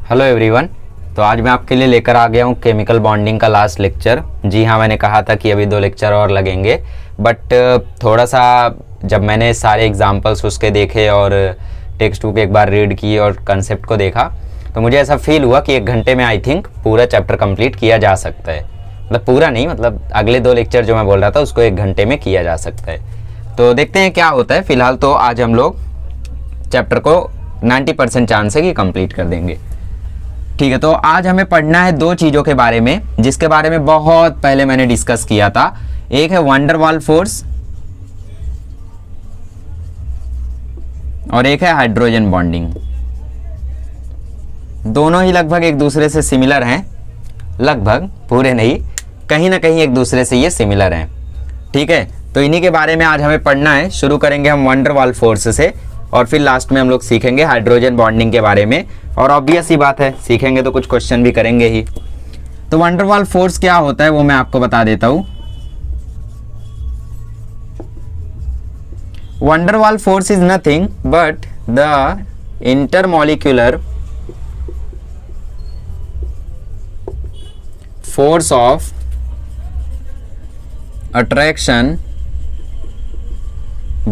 Hello everyone. तो आज मैं आपके लिए लेकर आ गया हूँ केमिकल बॉन्डिंग का लास्ट लेक्चर। जी हाँ, मैंने कहा था कि अभी 2 लेक्चर और लगेंगे, बट थोड़ा सा जब मैंने सारे एग्जांपल्स उसके देखे और टेक्स्ट बुक एक बार रीड की और कंसेप्ट को देखा तो मुझे ऐसा फील हुआ कि 1 घंटे में आई थिंक पूरा चैप्टर कंप्लीट किया जा सकता है। मतलब पूरा नहीं, मतलब अगले 2 लेक्चर जो मैं बोल रहा था उसको 1 घंटे में किया जा सकता है। तो देखते हैं क्या होता है। फिलहाल तो आज हम लोग चैप्टर को 90% चांस है कि कंप्लीट कर देंगे। ठीक है, तो आज हमें पढ़ना है 2 चीज़ों के बारे में जिसके बारे में बहुत पहले मैंने डिस्कस किया था। एक है वंडर वाल फोर्स और एक है हाइड्रोजन बॉन्डिंग। दोनों ही लगभग एक दूसरे से सिमिलर हैं, लगभग, पूरे नहीं, कहीं ना कहीं एक दूसरे से ये सिमिलर हैं। ठीक है, तो इन्हीं के बारे में आज हमें पढ़ना है। शुरू करेंगे हम वंडर वाल फोर्स से और फिर लास्ट में हम लोग सीखेंगे हाइड्रोजन बॉन्डिंग के बारे में। और ऑब्वियस ही बात है, सीखेंगे तो कुछ क्वेश्चन भी करेंगे ही। तो वंडर वाल फोर्स क्या होता है वो मैं आपको बता देता हूं। वंडर वाल force is nothing but the intermolecular force of attraction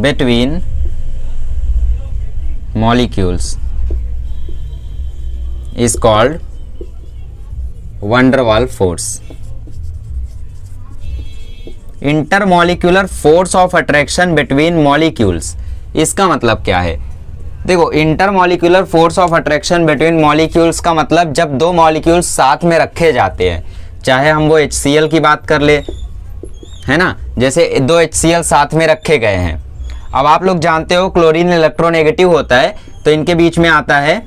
between molecules is called van der Waals force. Intermolecular force of attraction between molecules, इसका मतलब क्या है? देखो, intermolecular force of attraction between molecules का मतलब जब 2 मॉलिक्यूल्स साथ में रखे जाते हैं, चाहे हम वो HCl की बात कर ले, है ना, जैसे 2 HCl साथ में रखे गए हैं। अब आप लोग जानते हो क्लोरीन इलेक्ट्रोनेगेटिव होता है तो इनके बीच में आता है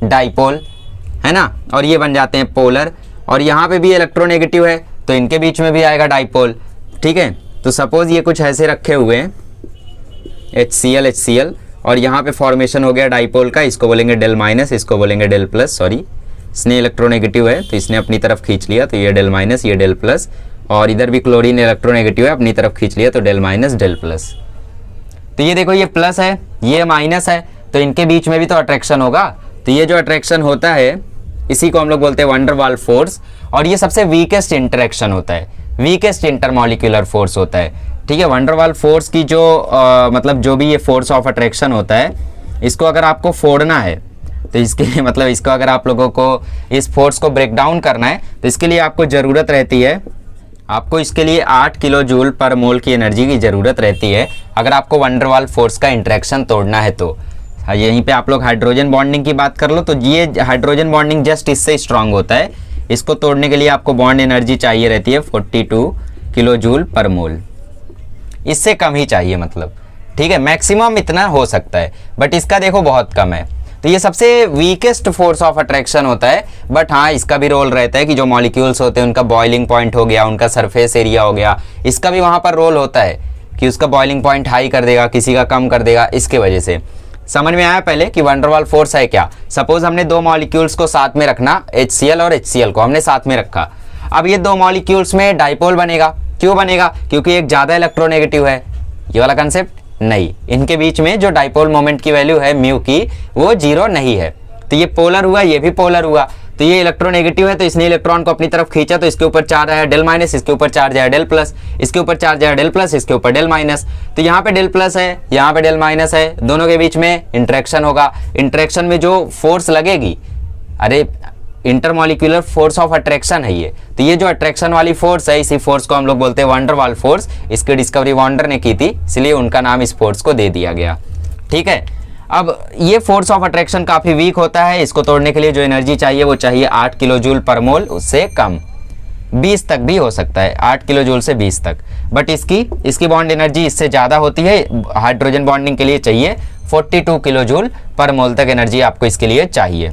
डाइपोल, है ना, और ये बन जाते हैं पोलर। और यहाँ पे भी इलेक्ट्रोनेगेटिव है तो इनके बीच में भी आएगा डाइपोल। ठीक है, तो सपोज ये कुछ ऐसे रखे हुए हैं HCl और यहाँ पे फॉर्मेशन हो गया डाइपोल का, इसको बोलेंगे डेल माइनस, इसको बोलेंगे डेल प्लस। सॉरी, इसने इलेक्ट्रोनेगेटिव है तो इसने अपनी तरफ खींच लिया तो ये डेल माइनस, ये डेल प्लस, और इधर भी क्लोरीन इलेक्ट्रोनेगेटिव है, अपनी तरफ खींच लिया तो डेल माइनस डेल प्लस। तो ये देखो, ये प्लस है, ये माइनस है, तो इनके बीच में भी तो अट्रैक्शन होगा। तो ये जो अट्रैक्शन होता है इसी को हम लोग बोलते हैं वंडर वाल फोर्स। और ये सबसे वीकेस्ट इंटरेक्शन होता है, वीकेस्ट इंटरमॉलिक्यूलर फोर्स होता है। ठीक है, वंडर वाल फोर्स की जो मतलब जो भी ये फोर्स ऑफ अट्रैक्शन होता है, इसको अगर आपको फोड़ना है तो इसके मतलब इसको अगर आप लोगों को इस फोर्स को ब्रेक डाउन करना है तो इसके लिए आपको ज़रूरत रहती है, आपको इसके लिए 8 किलो जूल पर मोल की एनर्जी की ज़रूरत रहती है अगर आपको वंडर वाल फोर्स का इंटरेक्शन तोड़ना है तो। यहीं पे आप लोग हाइड्रोजन बॉन्डिंग की बात कर लो तो ये हाइड्रोजन बॉन्डिंग जस्ट इससे स्ट्रांग होता है। इसको तोड़ने के लिए आपको बॉन्ड एनर्जी चाहिए रहती है 42 किलो जूल पर मोल, इससे कम ही चाहिए मतलब। ठीक है, मैक्सिमम इतना हो सकता है बट इसका देखो बहुत कम है। तो ये सबसे वीकेस्ट फोर्स ऑफ अट्रैक्शन होता है। बट हाँ, इसका भी रोल रहता है कि जो मॉलिक्यूल्स होते हैं उनका बॉइलिंग पॉइंट हो गया, उनका सरफेस एरिया हो गया, इसका भी वहाँ पर रोल होता है कि उसका बॉइलिंग पॉइंट हाई कर देगा, किसी का कम कर देगा। इसके वजह से समझ में आया पहले कि वंडर वाल फोर्स है क्या। सपोज हमने 2 मॉलिक्यूल्स को साथ में रखना, HCl और HCl को हमने साथ में रखा। अब ये 2 मॉलिक्यूल्स में डाइपोल बनेगा। क्यों बनेगा? क्योंकि एक ज़्यादा इलेक्ट्रोनेगेटिव है। ये वाला कंसेप्ट नहीं, इनके बीच में जो डाइपोल मोमेंट की वैल्यू है म्यू की, वो 0 नहीं है। तो ये पोलर हुआ, ये भी पोलर हुआ। तो ये इलेक्ट्रोनेगेटिव है तो इसने इलेक्ट्रॉन को अपनी तरफ खींचा तो इसके ऊपर चार्ज आया डेल माइनस, इसके ऊपर चार्ज आया डेल प्लस, इसके ऊपर चार्ज आया डेल प्लस, इसके ऊपर डेल माइनस। तो यहाँ पे डेल प्लस है, यहाँ पे डेल माइनस है, दोनों के बीच में इंटरेक्शन होगा। इंटरेक्शन में जो फोर्स लगेगी, अरे इंटरमॉलिक्यूलर फोर्स ऑफ अट्रैक्शन है ये। तो ये जो अट्रैक्शन वाली फोर्स है, इसी फोर्स को हम लोग बोलते हैं वंडर वाल फोर्स। इसकी डिस्कवरी वॉन्डर ने की थी, इसलिए उनका नाम इस फोर्स को दे दिया गया। ठीक है, अब ये फोर्स ऑफ अट्रैक्शन काफ़ी वीक होता है। इसको तोड़ने के लिए जो एनर्जी चाहिए वो चाहिए 8 किलो जूल पर मोल, उससे कम, 20 तक भी हो सकता है, 8 किलो जूल से 20 तक। बट इसकी बॉन्ड एनर्जी इससे ज़्यादा होती है। हाइड्रोजन बॉन्डिंग के लिए चाहिए 42 किलो जूल पर मोल तक एनर्जी आपको इसके लिए चाहिए।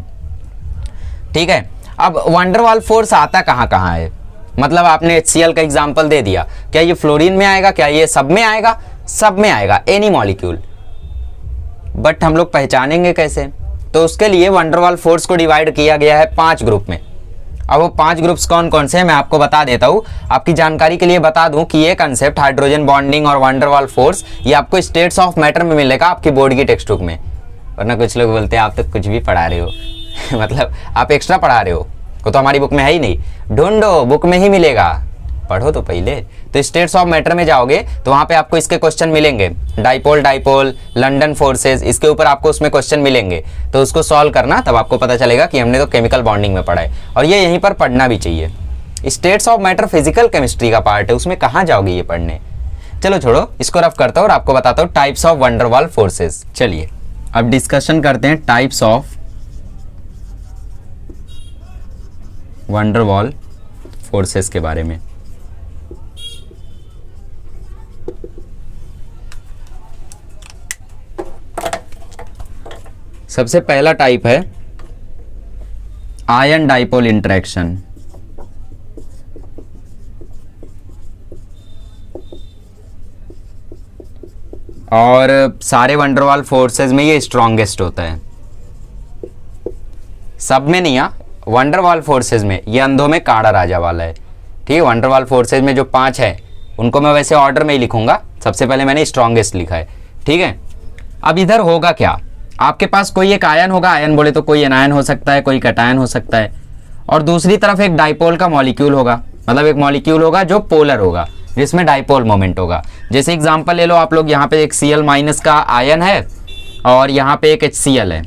ठीक है, अब वंडर वाल फोर्स आता कहाँ है? मतलब आपने HCl का एग्जांपल दे दिया, क्या ये फ्लोरीन में आएगा? क्या ये सब में आएगा? सब में आएगा, एनी मॉलिक्यूल। बट हम लोग पहचानेंगे कैसे? तो उसके लिए वंडर वाल फोर्स को डिवाइड किया गया है 5 ग्रुप में। अब वो 5 ग्रुप्स कौन कौन से हैं मैं आपको बता देता हूँ। आपकी जानकारी के लिए बता दूं कि ये कंसेप्ट हाइड्रोजन बॉन्डिंग और वंडर वाल फोर्स ये आपको स्टेट्स ऑफ मैटर में मिलेगा आपकी बोर्ड की टेक्स्ट बुक में। वरना कुछ लोग बोलते हैं आप तो कुछ भी पढ़ा रहे हो मतलब आप एक्स्ट्रा पढ़ा रहे हो, वो तो हमारी बुक में है ही नहीं, ढूंढो बुक में ही मिलेगा, पढ़ो तो पहले। तो स्टेट्स ऑफ मैटर में जाओगे तो वहां पे आपको इसके क्वेश्चन मिलेंगे, डाइपोल डाइपोल, लंडन फोर्सेस, इसके ऊपर आपको उसमें क्वेश्चन मिलेंगे, तो उसको सॉल्व करना, तब आपको पता चलेगा कि हमने तो केमिकल बॉन्डिंग में पढ़ा है, और ये यहीं पर पढ़ना भी चाहिए। States of matter physical chemistry का पार्ट है, उसमें कहाँ जाओगे ये पढ़ने। चलो छोड़ो, इसको रफ करता हूँ और आपको बताता हूँ types of wonder wall forces. चलिए अब डिस्कशन करते हैं types of wonder wall forces के बारे में। सबसे पहला टाइप है आयन डाइपोल इंटरेक्शन। और सारे वंडरवॉल फोर्सेस में ये स्ट्रॉन्गेस्ट होता है, सब में नहीं, वंडरवॉल फोर्सेस में ये अंधों में काड़ा राजा वाला है। ठीक है, वंडरवॉल फोर्सेस में जो 5 है उनको मैं वैसे ऑर्डर में ही लिखूंगा, सबसे पहले मैंने स्ट्रॉन्गेस्ट लिखा है। ठीक है, अब इधर होगा क्या, आपके पास कोई एक आयन होगा, आयन बोले तो कोई एनायन हो सकता है, कोई कैटायन हो सकता है, और दूसरी तरफ एक डाइपोल का मॉलिक्यूल होगा, मतलब एक मॉलिक्यूल होगा जो पोलर होगा, जिसमें डाइपोल मोमेंट होगा। जैसे एग्जांपल ले लो आप लोग, यहाँ पे एक Cl- का आयन है और यहाँ पे एक HCl है,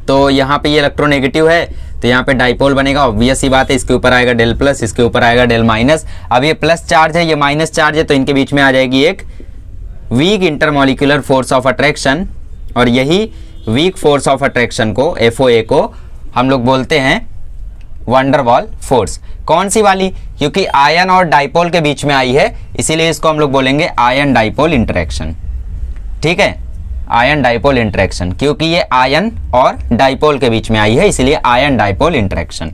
तो यहाँ पे ये इलेक्ट्रोनेगेटिव है, तो यहाँ पे डाइपोल बनेगा, ऑब्वियस ही बात है, इसके ऊपर आएगा डेल प्लस, इसके ऊपर आएगा डेल माइनस। अब ये प्लस चार्ज है, ये माइनस चार्ज है, तो इनके बीच में आ जाएगी एक weak intermolecular force of attraction, और यही वीक फोर्स ऑफ अट्रैक्शन को FOA को हम लोग बोलते हैं वंडरवॉल फोर्स। कौन सी वाली, क्योंकि आयन और डाइपोल के बीच में आई है, इसीलिए इसको हम लोग बोलेंगे आयन डाइपोल इंटरेक्शन। ठीक है, आयन डाइपोल इंटरेक्शन, क्योंकि ये आयन और डाइपोल के बीच में आई है, इसीलिए आयन डाइपोल इंटरेक्शन।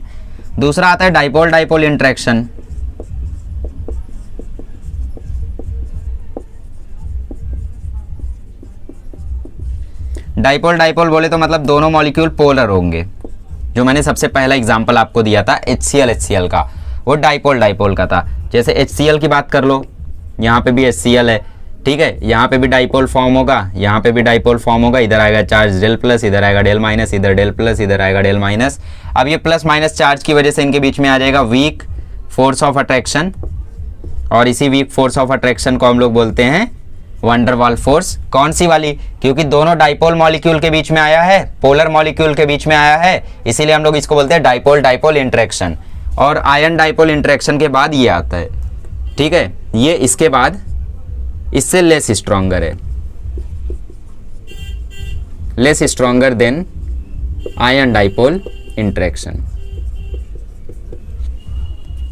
दूसरा आता है dipole dipole interaction. Dipole dipole बोले तो मतलब दोनों मॉलिक्यूल पोलर होंगे, जो मैंने सबसे पहला एग्जांपल आपको दिया था HCl का, वो डाइपोल डाइपोल का था। जैसे HCl की बात कर लो, यहाँ पे भी HCl है, ठीक है, यहाँ पे भी डाइपोल फॉर्म होगा, यहाँ पे भी डाइपोल फॉर्म होगा, इधर आएगा चार्ज डेल प्लस, इधर आएगा डेल माइनस, इधर डेल प्लस, इधर आएगा डेल माइनस। अब ये प्लस माइनस चार्ज की वजह से इनके बीच में आ जाएगा वीक फोर्स ऑफ अट्रैक्शन, और इसी वीक फोर्स ऑफ अट्रैक्शन को हम लोग बोलते हैं वंडरवॉल फोर्स। कौन सी वाली, क्योंकि दोनों डाइपोल मॉलिक्यूल के बीच में आया है, पोलर मॉलिक्यूल के बीच में आया है, इसीलिए हम लोग इसको बोलते हैं डाइपोल डाइपोल इंटरेक्शन। और आयन डाइपोल इंटरेक्शन के बाद ये आता है, ठीक है, ये इसके बाद इससे लेस स्ट्रॉन्गर है, less stronger than ion dipole interaction.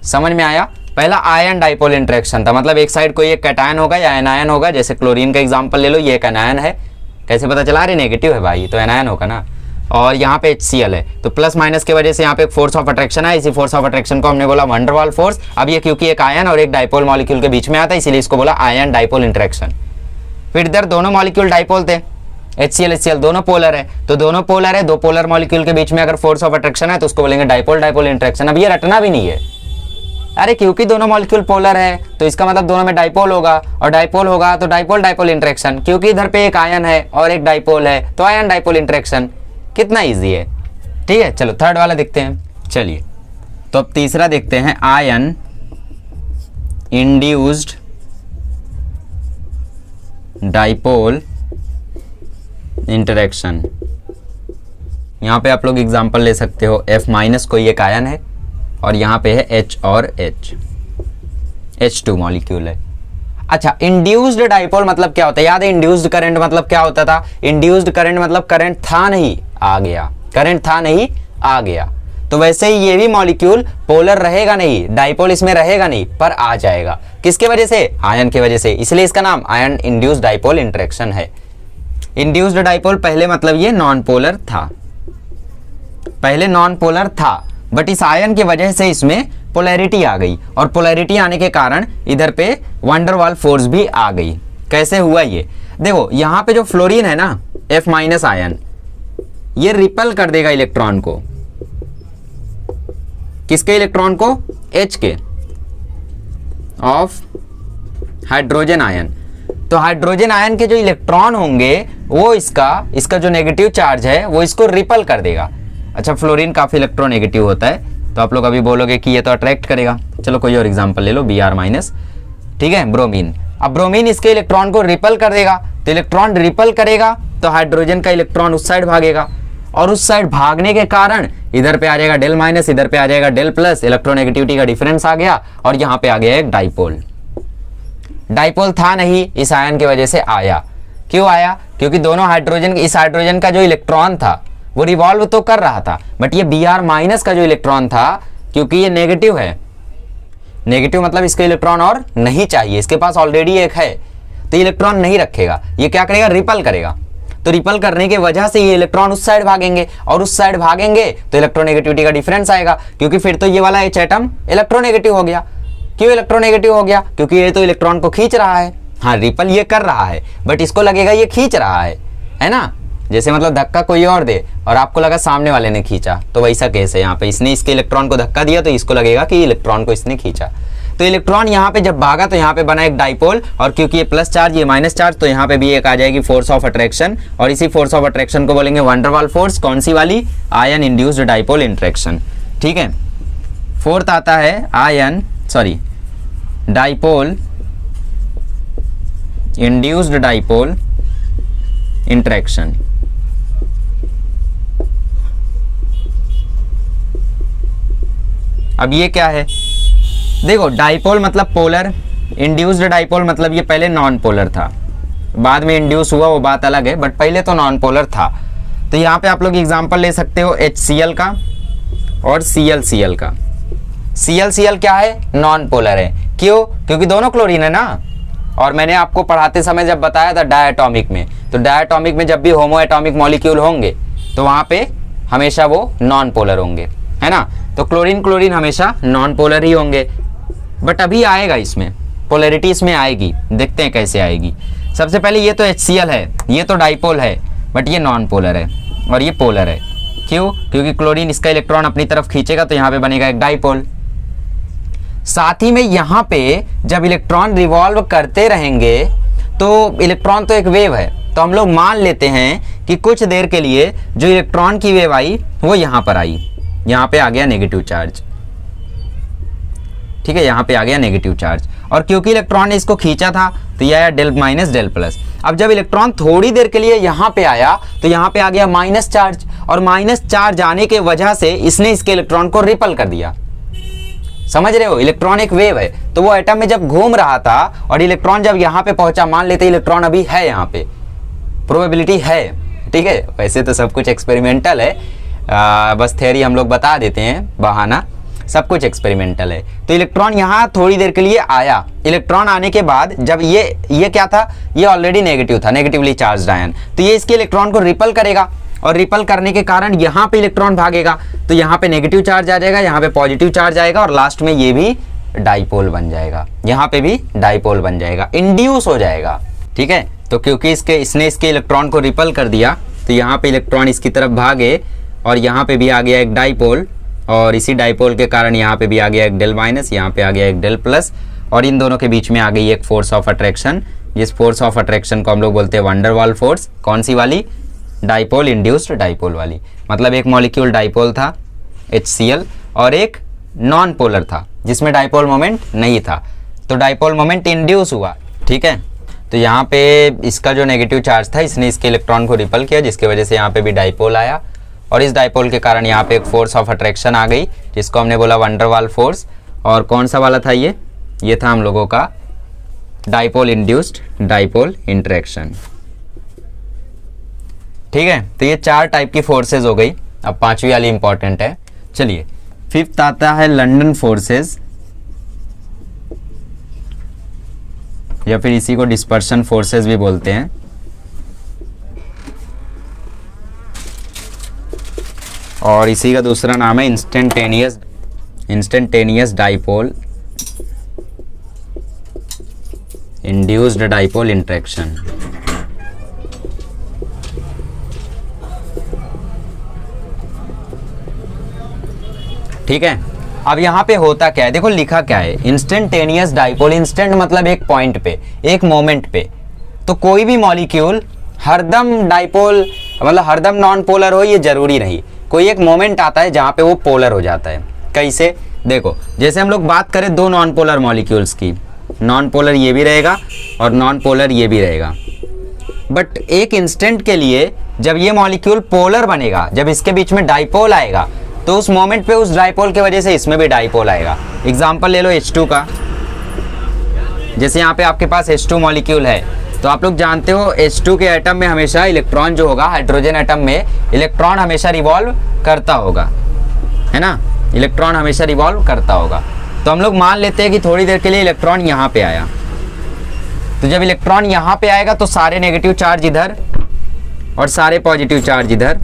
समझ में आया। पहला आयन डाइपोल इंटरेक्शन था, मतलब एक साइड कोई एक कैटायन होगा या एनायन होगा, जैसे क्लोरीन का एग्जांपल ले लो, ये एक एनायन है, कैसे पता चला, अरे नेगेटिव है भाई, तो एनायन होगा ना, और यहाँ पे HCl है, तो प्लस माइनस की वजह से यहाँ पे एक फोर्स ऑफ अट्रैक्शन है, इसी फोर्स ऑफ अट्रैक्शन को हमने बोला वंडरवॉल फोर्स। अब ये क्योंकि एक आयन और एक डाइपोल मॉलिक्यूल के बीच में आता है, इसीलिए इसको बोला आयन डाइपोल इंटरेक्शन। फिर इधर दोनों मॉलिक्यूल डाइपोल थे, HCl दोनों पोलर है, तो दोनों पोलर है, दो पोलर मॉलिक्यूल के बीच में अगर फोर्स ऑफ अट्रैक्शन है तो उसको बोलेंगे डाइपोल डाइपोल इंटरेक्शन। अब ये रटना भी नहीं है, अरे क्योंकि दोनों मॉलिक्यूल पोलर है तो इसका मतलब दोनों में डाइपोल होगा, और डाइपोल होगा तो डाइपोल डाइपोल इंटरेक्शन, क्योंकि इधर पे एक आयन है और एक डाइपोल है तो आयन डाइपोल इंटरेक्शन। कितना इजी है। ठीक है, चलो थर्ड वाला देखते हैं। चलिए तो अब तीसरा देखते हैं, आयन इंड्यूस्ड डाइपोल इंटरेक्शन। यहां पे आप लोग एग्जांपल ले सकते हो, F- कोई एक आयन है और यहाँ पे है H और H2 मॉलिक्यूल है। अच्छा, इंड्यूस्ड डाइपोल मतलब क्या होता है, याद है इंड्यूस्ड करंट मतलब क्या होता था, इंड्यूस्ड करंट मतलब करंट था नहीं आ गया, करंट था नहीं आ गया। तो वैसे ही ये भी मॉलिक्यूल पोलर रहेगा नहीं, डाइपोल इसमें रहेगा नहीं, पर आ जाएगा, किसके वजह से, आयन की वजह से, इसलिए इसका नाम आयन इंड्यूस्ड डाइपोल इंटरेक्शन है। इंड्यूस्ड डाइपोल पहले मतलब ये नॉन पोलर था, पहले नॉन पोलर था, बट इस आयन की वजह से इसमें पोलैरिटी आ गई, और पोलैरिटी आने के कारण इधर पे वंडरवॉल फोर्स भी आ गई। कैसे हुआ ये देखो, यहाँ पे जो फ्लोरीन है ना, F- आयन, ये रिपल कर देगा इलेक्ट्रॉन को, किसके इलेक्ट्रॉन को, H के, ऑफ हाइड्रोजन आयन। तो हाइड्रोजन आयन के जो इलेक्ट्रॉन होंगे वो इसका जो नेगेटिव चार्ज है वो इसको रिपल कर देगा। अच्छा, फ्लोरीन काफी इलेक्ट्रोनेगेटिव होता है, तो आप लोग अभी बोलोगे कि ये तो अट्रैक्ट करेगा। चलो कोई और एग्जांपल ले लो, Br-, ठीक है, ब्रोमीन। अब ब्रोमीन इसके इलेक्ट्रॉन को रिपल कर देगा, तो इलेक्ट्रॉन रिपल करेगा तो हाइड्रोजन का इलेक्ट्रॉन उस साइड भागेगा, और उस साइड भागने के कारण इधर पे आ जाएगा Δ-, इधर पे आ जाएगा Δ+, इलेक्ट्रोनेगेटिविटी का डिफरेंस आ गया, और यहाँ पे आ गया एक डाइपोल। डाइपोल था नहीं, इस आयन की वजह से आया। क्यों आया? क्योंकि दोनों हाइड्रोजन, इस हाइड्रोजन का जो इलेक्ट्रॉन था वो रिवॉल्व तो कर रहा था, बट ये Br- का जो इलेक्ट्रॉन था, क्योंकि ये नेगेटिव है, नेगेटिव मतलब इसके इलेक्ट्रॉन और नहीं चाहिए, इसके पास ऑलरेडी एक है, तो इलेक्ट्रॉन नहीं रखेगा, ये क्या करेगा? रिपल करेगा। तो रिपल करने की वजह से ये इलेक्ट्रॉन उस साइड भागेंगे, और उस साइड भागेंगे तो इलेक्ट्रोनेगेटिविटी का डिफरेंस आएगा, क्योंकि फिर तो ये वाला H एटम इलेक्ट्रोनेगेटिव हो गया। क्यों इलेक्ट्रोनेगेटिव हो गया? क्योंकि ये तो इलेक्ट्रॉन को खींच रहा है। हाँ, रिपल ये कर रहा है, बट इसको लगेगा ये खींच रहा है ना। जैसे मतलब धक्का कोई और दे और आपको लगा सामने वाले ने खींचा, तो वैसा केस है यहाँ पे, इसने इसके इलेक्ट्रॉन को धक्का दिया तो इसको लगेगा कि इलेक्ट्रॉन को इसने खींचा। तो इलेक्ट्रॉन यहाँ पे जब भागा तो यहाँ पे बना एक डाइपोल, और क्योंकि ये प्लस चार्ज ये माइनस चार्ज, तो यहाँ पे भी एक आ जाएगी फोर्स ऑफ अट्रैक्शन, और इसी फोर्स ऑफ अट्रैक्शन को बोलेंगे वंडर वाल फोर्स। कौन सी वाली? Ion induced dipole interaction. ठीक है, फोर्थ आता है डाइपोल इंड्यूस्ड डाइपोल इंट्रैक्शन। अब ये क्या है? देखो, डाइपोल मतलब पोलर, इंड्यूस्ड डाइपोल मतलब ये पहले नॉन पोलर था, बाद में इंड्यूस हुआ वो बात अलग है, बट पहले तो नॉन पोलर था। तो यहाँ पे आप लोग एग्जांपल ले सकते हो HCl का और ClCl का। ClCl क्या है? नॉन पोलर है। क्यों? क्योंकि दोनों क्लोरीन है ना, और मैंने आपको पढ़ाते समय जब बताया था डायटॉमिक में, तो डायटॉमिक में जब भी होमो एटॉमिक मॉलिक्यूल होंगे तो वहाँ पे हमेशा वो नॉन पोलर होंगे, है ना। तो क्लोरीन हमेशा नॉन पोलर ही होंगे, बट अभी आएगा इसमें पोलैरिटी, इसमें आएगी, देखते हैं कैसे आएगी। सबसे पहले ये तो HCl है, ये तो डाइपोल है, बट ये नॉन पोलर है और ये पोलर है। क्यों? क्योंकि क्लोरीन इसका इलेक्ट्रॉन अपनी तरफ खींचेगा तो यहाँ पे बनेगा एक डाइपोल। साथ ही में यहाँ पे जब इलेक्ट्रॉन रिवॉल्व करते रहेंगे तो इलेक्ट्रॉन तो एक वेव है, तो हम लोग मान लेते हैं कि कुछ देर के लिए जो इलेक्ट्रॉन की वेव आई वो यहाँ पर आई, यहाँ पे आ गया नेगेटिव चार्ज। ठीक है, यहाँ पे आ गया नेगेटिव चार्ज, और क्योंकि इलेक्ट्रॉन ने इसको खींचा था तो ये आया Δ- Δ+। अब जब इलेक्ट्रॉन थोड़ी देर के लिए यहाँ पे आया तो यहाँ पे आ गया माइनस चार्ज, और माइनस चार्ज आने के वजह से इसने इसके इलेक्ट्रॉन को रिपल कर दिया। समझ रहे हो? इलेक्ट्रॉन एक वेव है, तो वो एटम में जब घूम रहा था और इलेक्ट्रॉन जब यहाँ पे पहुंचा, मान लेते इलेक्ट्रॉन अभी है यहाँ पे, प्रोबेबिलिटी है, ठीक है। वैसे तो सब कुछ एक्सपेरिमेंटल है, बस थ्योरी हम लोग बता देते हैं, बहाना, सब कुछ एक्सपेरिमेंटल है। तो इलेक्ट्रॉन यहाँ थोड़ी देर के लिए आया, इलेक्ट्रॉन आने के बाद जब ये क्या था, ये ऑलरेडी नेगेटिव था, नेगेटिवली चार्ज्ड आयन, तो ये इसके इलेक्ट्रॉन को रिपल करेगा, और रिपल करने के कारण यहाँ पे इलेक्ट्रॉन भागेगा, तो यहाँ पे नेगेटिव चार्ज आ जाएगा, यहाँ पे पॉजिटिव चार्ज आएगा, और लास्ट में ये भी डाइपोल बन जाएगा, यहाँ पे भी डाइपोल बन जाएगा, इंड्यूस हो जाएगा। ठीक है, तो क्योंकि इसने इसके इलेक्ट्रॉन को रिपल कर दिया तो यहाँ पे इलेक्ट्रॉन इसकी तरफ भागे, और यहाँ पे भी आ गया एक डाइपोल, और इसी डाइपोल के कारण यहाँ पे भी आ गया एक Δ-, यहाँ पे आ गया एक Δ+, और इन दोनों के बीच में आ गई एक फोर्स ऑफ अट्रैक्शन। जिस फोर्स ऑफ अट्रैक्शन को हम लोग बोलते हैं वंडर वाल फोर्स। कौन सी वाली? डाइपोल इंड्यूस्ड डाइपोल वाली। मतलब एक मॉलिक्यूल डाइपोल था HCl, और एक नॉन पोलर था जिसमें डाइपोल मोमेंट नहीं था, तो डाइपोल मोमेंट इंड्यूस हुआ। ठीक है, तो यहाँ पे इसका जो नेगेटिव चार्ज था इसने इसके इलेक्ट्रॉन को रिपल किया, जिसकी वजह से यहाँ पे भी डाइपोल आया, और इस डाइपोल के कारण यहाँ पे एक फोर्स ऑफ अट्रैक्शन आ गई, जिसको हमने बोला वंडर वाल फोर्स। और कौन सा वाला था ये था हम लोगों का डाइपोल इंड्यूस्ड डाइपोल इंटरेक्शन। ठीक है, तो ये 4 टाइप की फोर्सेज हो गई। अब 5वीं वाली इंपॉर्टेंट है। चलिए, 5th आता है लंदन फोर्सेज, या फिर इसी को डिस्पर्शन फोर्सेज भी बोलते हैं। और इसी का दूसरा नाम है instantaneous dipole induced dipole interaction. ठीक है, अब यहाँ पे होता क्या है, देखो लिखा क्या है, इंस्टेंटेनियस डाइपोल। इंस्टेंट मतलब एक पॉइंट पे, एक मोमेंट पे, तो कोई भी मॉलिक्यूल हरदम डाइपोल मतलब हरदम नॉन पोलर हो ये जरूरी नहीं, कोई एक मोमेंट आता है जहाँ पे वो पोलर हो जाता है। कैसे? देखो जैसे हम लोग बात करें दो नॉन पोलर मॉलिक्यूल्स की, नॉन पोलर ये भी रहेगा और नॉन पोलर ये भी रहेगा, बट एक इंस्टेंट के लिए जब ये मॉलिक्यूल पोलर बनेगा, जब इसके बीच में डाइपोल आएगा, तो उस मोमेंट पे उस डाइपोल की वजह से इसमें भी डाइपोल आएगा। एग्जांपल ले लो H2 का, जैसे यहाँ पे आपके पास H2 मॉलिक्यूल है, तो आप लोग जानते हो H2 के एटम में हमेशा इलेक्ट्रॉन जो होगा, हाइड्रोजन एटम में इलेक्ट्रॉन हमेशा रिवॉल्व करता होगा, है ना, इलेक्ट्रॉन हमेशा रिवॉल्व करता होगा। तो हम लोग मान लेते हैं कि थोड़ी देर के लिए इलेक्ट्रॉन यहाँ पे आया, तो जब इलेक्ट्रॉन यहाँ पे आएगा तो सारे नेगेटिव चार्ज इधर और सारे पॉजिटिव चार्ज इधर,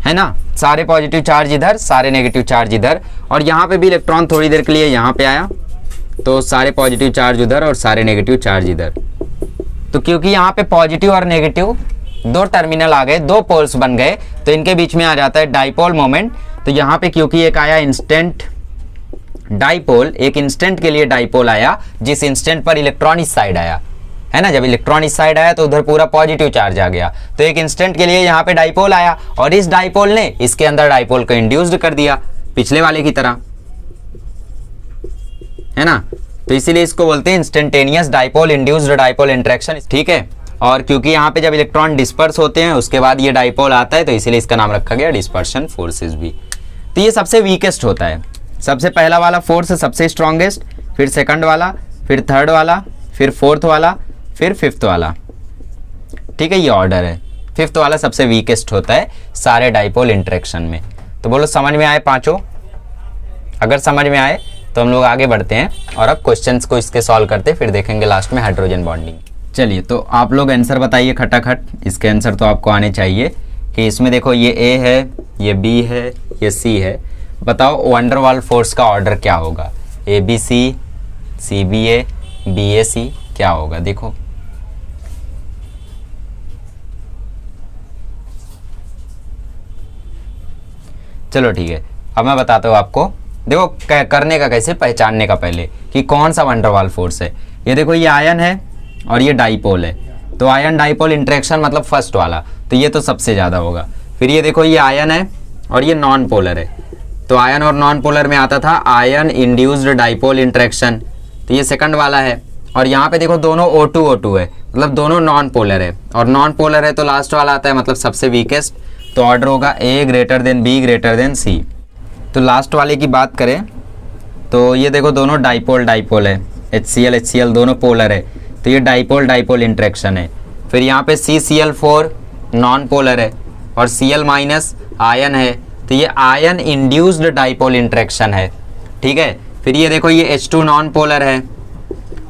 है ना, सारे पॉजिटिव चार्ज इधर, सारे नेगेटिव चार्ज इधर, और यहाँ पे भी इलेक्ट्रॉन थोड़ी देर के लिए यहाँ पे आया तो सारे पॉजिटिव चार्ज उधर और सारे नेगेटिव चार्ज इधर। तो क्योंकि यहाँ पे पॉजिटिव और नेगेटिव दो टर्मिनल आ गए, दो पोल्स बन गए, तो इनके बीच में आ जाता है डाइपोल मोमेंट। तो यहाँ पे क्योंकि एक आया इंस्टेंट डाइपोल, एक इंस्टेंट के लिए डाइपोल आया, जिस इंस्टेंट पर इलेक्ट्रॉन इस साइड आया, है ना, जब इलेक्ट्रॉन इस साइड आया तो उधर पूरा पॉजिटिव चार्ज आ गया, तो एक इंस्टेंट के लिए यहाँ पे डाइपोल आया और इस डाइपोल ने इसके अंदर डाइपोल को इंड्यूस्ड कर दिया पिछले वाले की तरह, है ना। तो इसीलिए इसको बोलते हैं instantaneous dipole induced dipole interaction, ठीक है। और क्योंकि यहाँ पे जब इलेक्ट्रॉन डिस्पर्स होते हैं उसके बाद ये डाइपोल आता है, तो इसीलिए इसका नाम रखा गया डिस्पर्शन फोर्सेस भी। तो ये सबसे वीकेस्ट होता है, सबसे पहला वाला फोर्स सबसे स्ट्रॉन्गेस्ट, फिर सेकंड वाला, फिर थर्ड वाला, फिर फोर्थ वाला, फिर फिफ्थ वाला, ठीक है, ये ऑर्डर है। फिफ्थ वाला सबसे वीकेस्ट होता है सारे डाइपोल इंटरेक्शन में। तो बोलो समझ में आए पांचों? अगर समझ में आए तो हम लोग आगे बढ़ते हैं और अब क्वेश्चंस को इसके सॉल्व करते, फिर देखेंगे लास्ट में हाइड्रोजन बॉन्डिंग। चलिए तो आप लोग आंसर बताइए खटाखट, इसके आंसर तो आपको आने चाहिए कि इसमें देखो ये ए है, ये बी है, ये सी है, बताओ वंडरवाल फोर्स का ऑर्डर क्या होगा? A B C, C B A, B A C, क्या होगा? देखो चलो ठीक है, अब मैं बताता हूँ आपको। देखो करने का कैसे, पहचानने का पहले कि कौन सा वंडरवाल फोर्स है। ये देखो ये आयन है और ये डाइपोल है, तो आयन डाइपोल इंटरेक्शन मतलब फर्स्ट वाला, तो ये तो सबसे ज़्यादा होगा। फिर ये देखो ये आयन है और ये नॉन पोलर है, तो आयन और नॉन पोलर में आता था आयन इंड्यूस्ड डाइपोल इंटरेक्शन, तो ये सेकंड वाला है। और यहाँ पे देखो दोनों O2 है, मतलब दोनों नॉन पोलर है, और नॉन पोलर है तो लास्ट वाला आता है, मतलब सबसे वीकेस्ट। तो ऑर्डर होगा A greater than B greater than C। तो लास्ट वाले की बात करें तो ये देखो दोनों डाइपोल डाइपोल है, HCl दोनों पोलर है, तो ये डाइपोल डाइपोल इंटरेक्शन है। फिर यहाँ पे CCl4 नॉन पोलर है और Cl माइनस आयन है, तो ये आयन इंड्यूस्ड डाइपोल इंटरेक्शन है, ठीक है। फिर ये देखो ये H2 नॉन पोलर है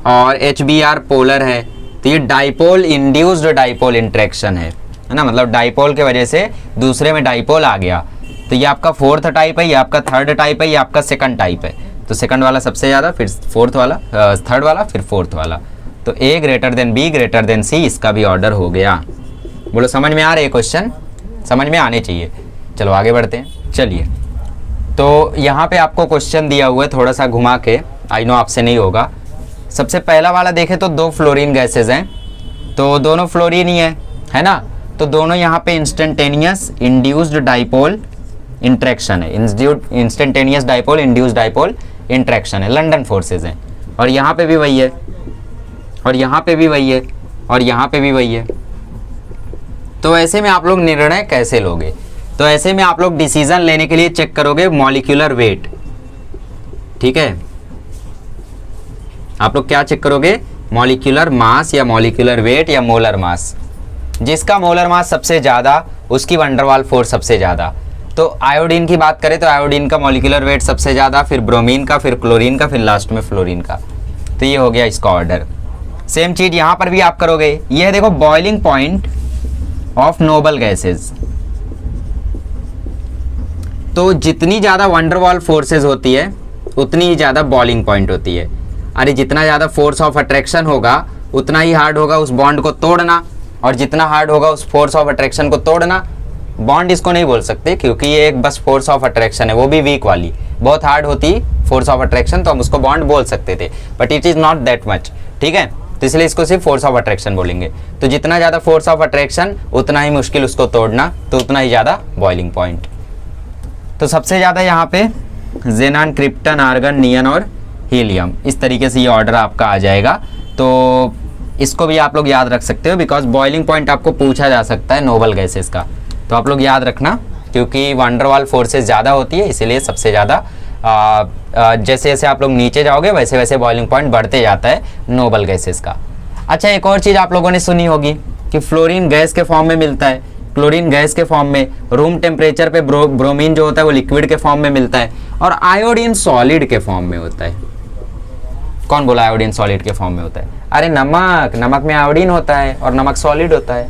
और HBr पोलर है, तो ये डाइपोल इंड्यूस्ड डाइपोल इंटरेक्शन है ना, मतलब डाइपोल के वजह से दूसरे में डाइपोल आ गया। तो ये आपका फोर्थ टाइप है, ये आपका थर्ड टाइप है, ये आपका सेकंड टाइप है। तो सेकंड वाला सबसे ज़्यादा, फिर फोर्थ वाला, थर्ड वाला, फिर फोर्थ वाला। तो A greater than B greater than C, इसका भी ऑर्डर हो गया। बोलो समझ में आ रहे क्वेश्चन? समझ में आने चाहिए। चलो आगे बढ़ते हैं। चलिए तो यहाँ पे आपको क्वेश्चन दिया हुआ है थोड़ा सा घुमा के, आई नो आपसे नहीं होगा। सबसे पहला वाला देखें तो दो फ्लोरीन गैसेज हैं, तो दोनों फ्लोरीन ही है ना, तो दोनों यहाँ पे इंस्टेंटेनियस इंड्यूस्ड डाइपोल इंटरेक्शन है, instantaneous dipole induced dipole interaction है, लंडन फोर्सेज हैं। और यहाँ पे भी वही है, और यहाँ पे भी वही है, और यहाँ पे भी वही है। तो ऐसे में आप लोग निर्णय कैसे लोगे? तो ऐसे में आप लोग डिसीजन लेने के लिए चेक करोगे मॉलिक्यूलर वेट, ठीक है। आप लोग क्या चेक करोगे? मॉलिक्यूलर मास या मॉलिक्यूलर वेट या मोलर मास। जिसका मोलर मास सबसे ज़्यादा उसकी वंडरवाल फोर्स सबसे ज़्यादा। तो आयोडीन की बात करें तो आयोडीन का मॉलिक्यूलर वेट सबसे ज़्यादा, फिर ब्रोमीन का, फिर क्लोरीन का, फिर लास्ट में फ्लोरीन का। तो ये हो गया इसका ऑर्डर। सेम चीज़ यहाँ पर भी आप करोगे। ये है देखो boiling point of noble gases. तो जितनी ज़्यादा वंडरवाल फोर्सेज होती है उतनी ही ज़्यादा बॉइलिंग पॉइंट होती है। अरे जितना ज़्यादा फोर्स ऑफ अट्रैक्शन होगा उतना ही हार्ड होगा उस बॉन्ड को तोड़ना, और जितना हार्ड होगा उस फोर्स ऑफ अट्रैक्शन को तोड़ना। बॉन्ड इसको नहीं बोल सकते क्योंकि ये एक बस फोर्स ऑफ अट्रैक्शन है, वो भी वीक वाली। बहुत हार्ड होती फोर्स ऑफ अट्रैक्शन तो हम उसको बॉन्ड बोल सकते थे, but it is not that much, ठीक है। तो इसलिए इसको सिर्फ फोर्स ऑफ अट्रैक्शन बोलेंगे। तो जितना ज़्यादा फोर्स ऑफ अट्रैक्शन उतना ही मुश्किल उसको तोड़ना, तो उतना ही ज़्यादा बॉइलिंग पॉइंट। तो सबसे ज़्यादा यहाँ पे जेनान, क्रिप्टन, आर्गन, नियन और हीलियम, इस तरीके से ये ऑर्डर आपका आ जाएगा। तो इसको भी आप लोग याद रख सकते हो, बिकॉज बॉइलिंग पॉइंट आपको पूछा जा सकता है नोबल गैसेस का, तो आप लोग याद रखना, क्योंकि वंडरवाल फोर्सेस ज़्यादा होती है, इसीलिए सबसे ज़्यादा जैसे जैसे आप लोग नीचे जाओगे वैसे वैसे बॉइलिंग पॉइंट बढ़ते जाता है नोबल गैसेस का। अच्छा, एक और चीज़ आप लोगों ने सुनी होगी कि फ्लोरीन गैस के फॉर्म में मिलता है, क्लोरीन गैस के फॉर्म में, रूम टेम्परेचर पे ब्रोमीन जो होता है वो लिक्विड के फॉर्म में मिलता है, और आयोडीन सॉलिड के फॉर्म में होता है। कौन बोला आयोडीन सॉलिड के फॉर्म में होता है? अरे नमक में आयोडीन होता है और नमक सॉलिड होता है,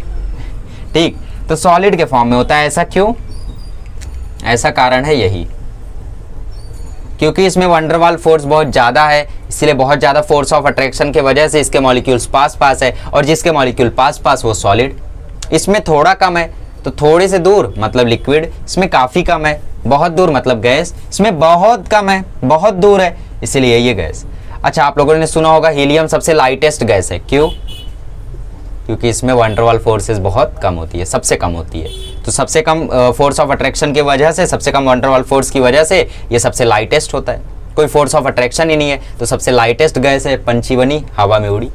ठीक, तो सॉलिड के फॉर्म में होता है। ऐसा क्यों? ऐसा कारण है यही, क्योंकि इसमें वंडरवाल फोर्स बहुत ज़्यादा है, इसलिए बहुत ज़्यादा फोर्स ऑफ अट्रैक्शन के वजह से इसके मॉलिक्यूल्स पास पास है, और जिसके मॉलिक्यूल पास पास वो सॉलिड। इसमें थोड़ा कम है तो थोड़े से दूर मतलब लिक्विड, इसमें काफ़ी कम है बहुत दूर मतलब गैस, इसमें बहुत कम है बहुत दूर है, इसलिए ये गैस। अच्छा, आप लोगों ने सुना होगा हीलियम सबसे लाइटेस्ट गैस है, क्यों? क्योंकि इसमें वंडरवाल फोर्सेस बहुत कम होती है, सबसे कम होती है। तो सबसे कम फोर्स ऑफ अट्रैक्शन की वजह से, सबसे कम वंडरवाल फोर्स की वजह से ये सबसे लाइटेस्ट होता है। कोई फोर्स ऑफ अट्रैक्शन ही नहीं है तो सबसे लाइटेस्ट गैस है, पंछी बनी हवा में उड़ी,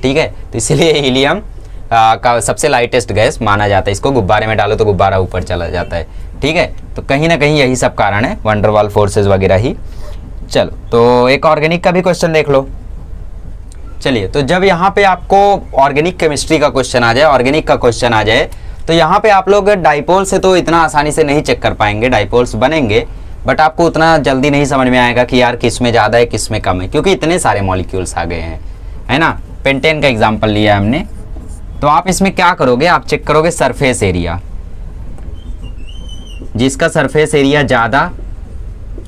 ठीक है। तो इसलिए हीलियम का सबसे लाइटेस्ट गैस माना जाता है। इसको गुब्बारे में डालो तो गुब्बारा ऊपर चला जाता है, ठीक है। तो कहीं ना कहीं यही सब कारण है, वंडरवाल फोर्सेस वगैरह ही। चलो, तो एक ऑर्गेनिक का भी क्वेश्चन देख लो। चलिए, तो जब यहाँ पे आपको ऑर्गेनिक केमिस्ट्री का क्वेश्चन आ जाए, ऑर्गेनिक का क्वेश्चन आ जाए, तो यहाँ पे आप लोग डाइपोल से तो इतना आसानी से नहीं चेक कर पाएंगे, डाइपोल्स बनेंगे बट आपको उतना जल्दी नहीं समझ में आएगा कि यार किस में ज़्यादा है किस में कम है, क्योंकि इतने सारे मॉलिक्यूल्स आ गए हैं, है ना। पेंटेन का एग्जाम्पल लिया है हमने, तो आप इसमें क्या करोगे, आप चेक करोगे सरफेस एरिया, जिसका सरफेस एरिया ज़्यादा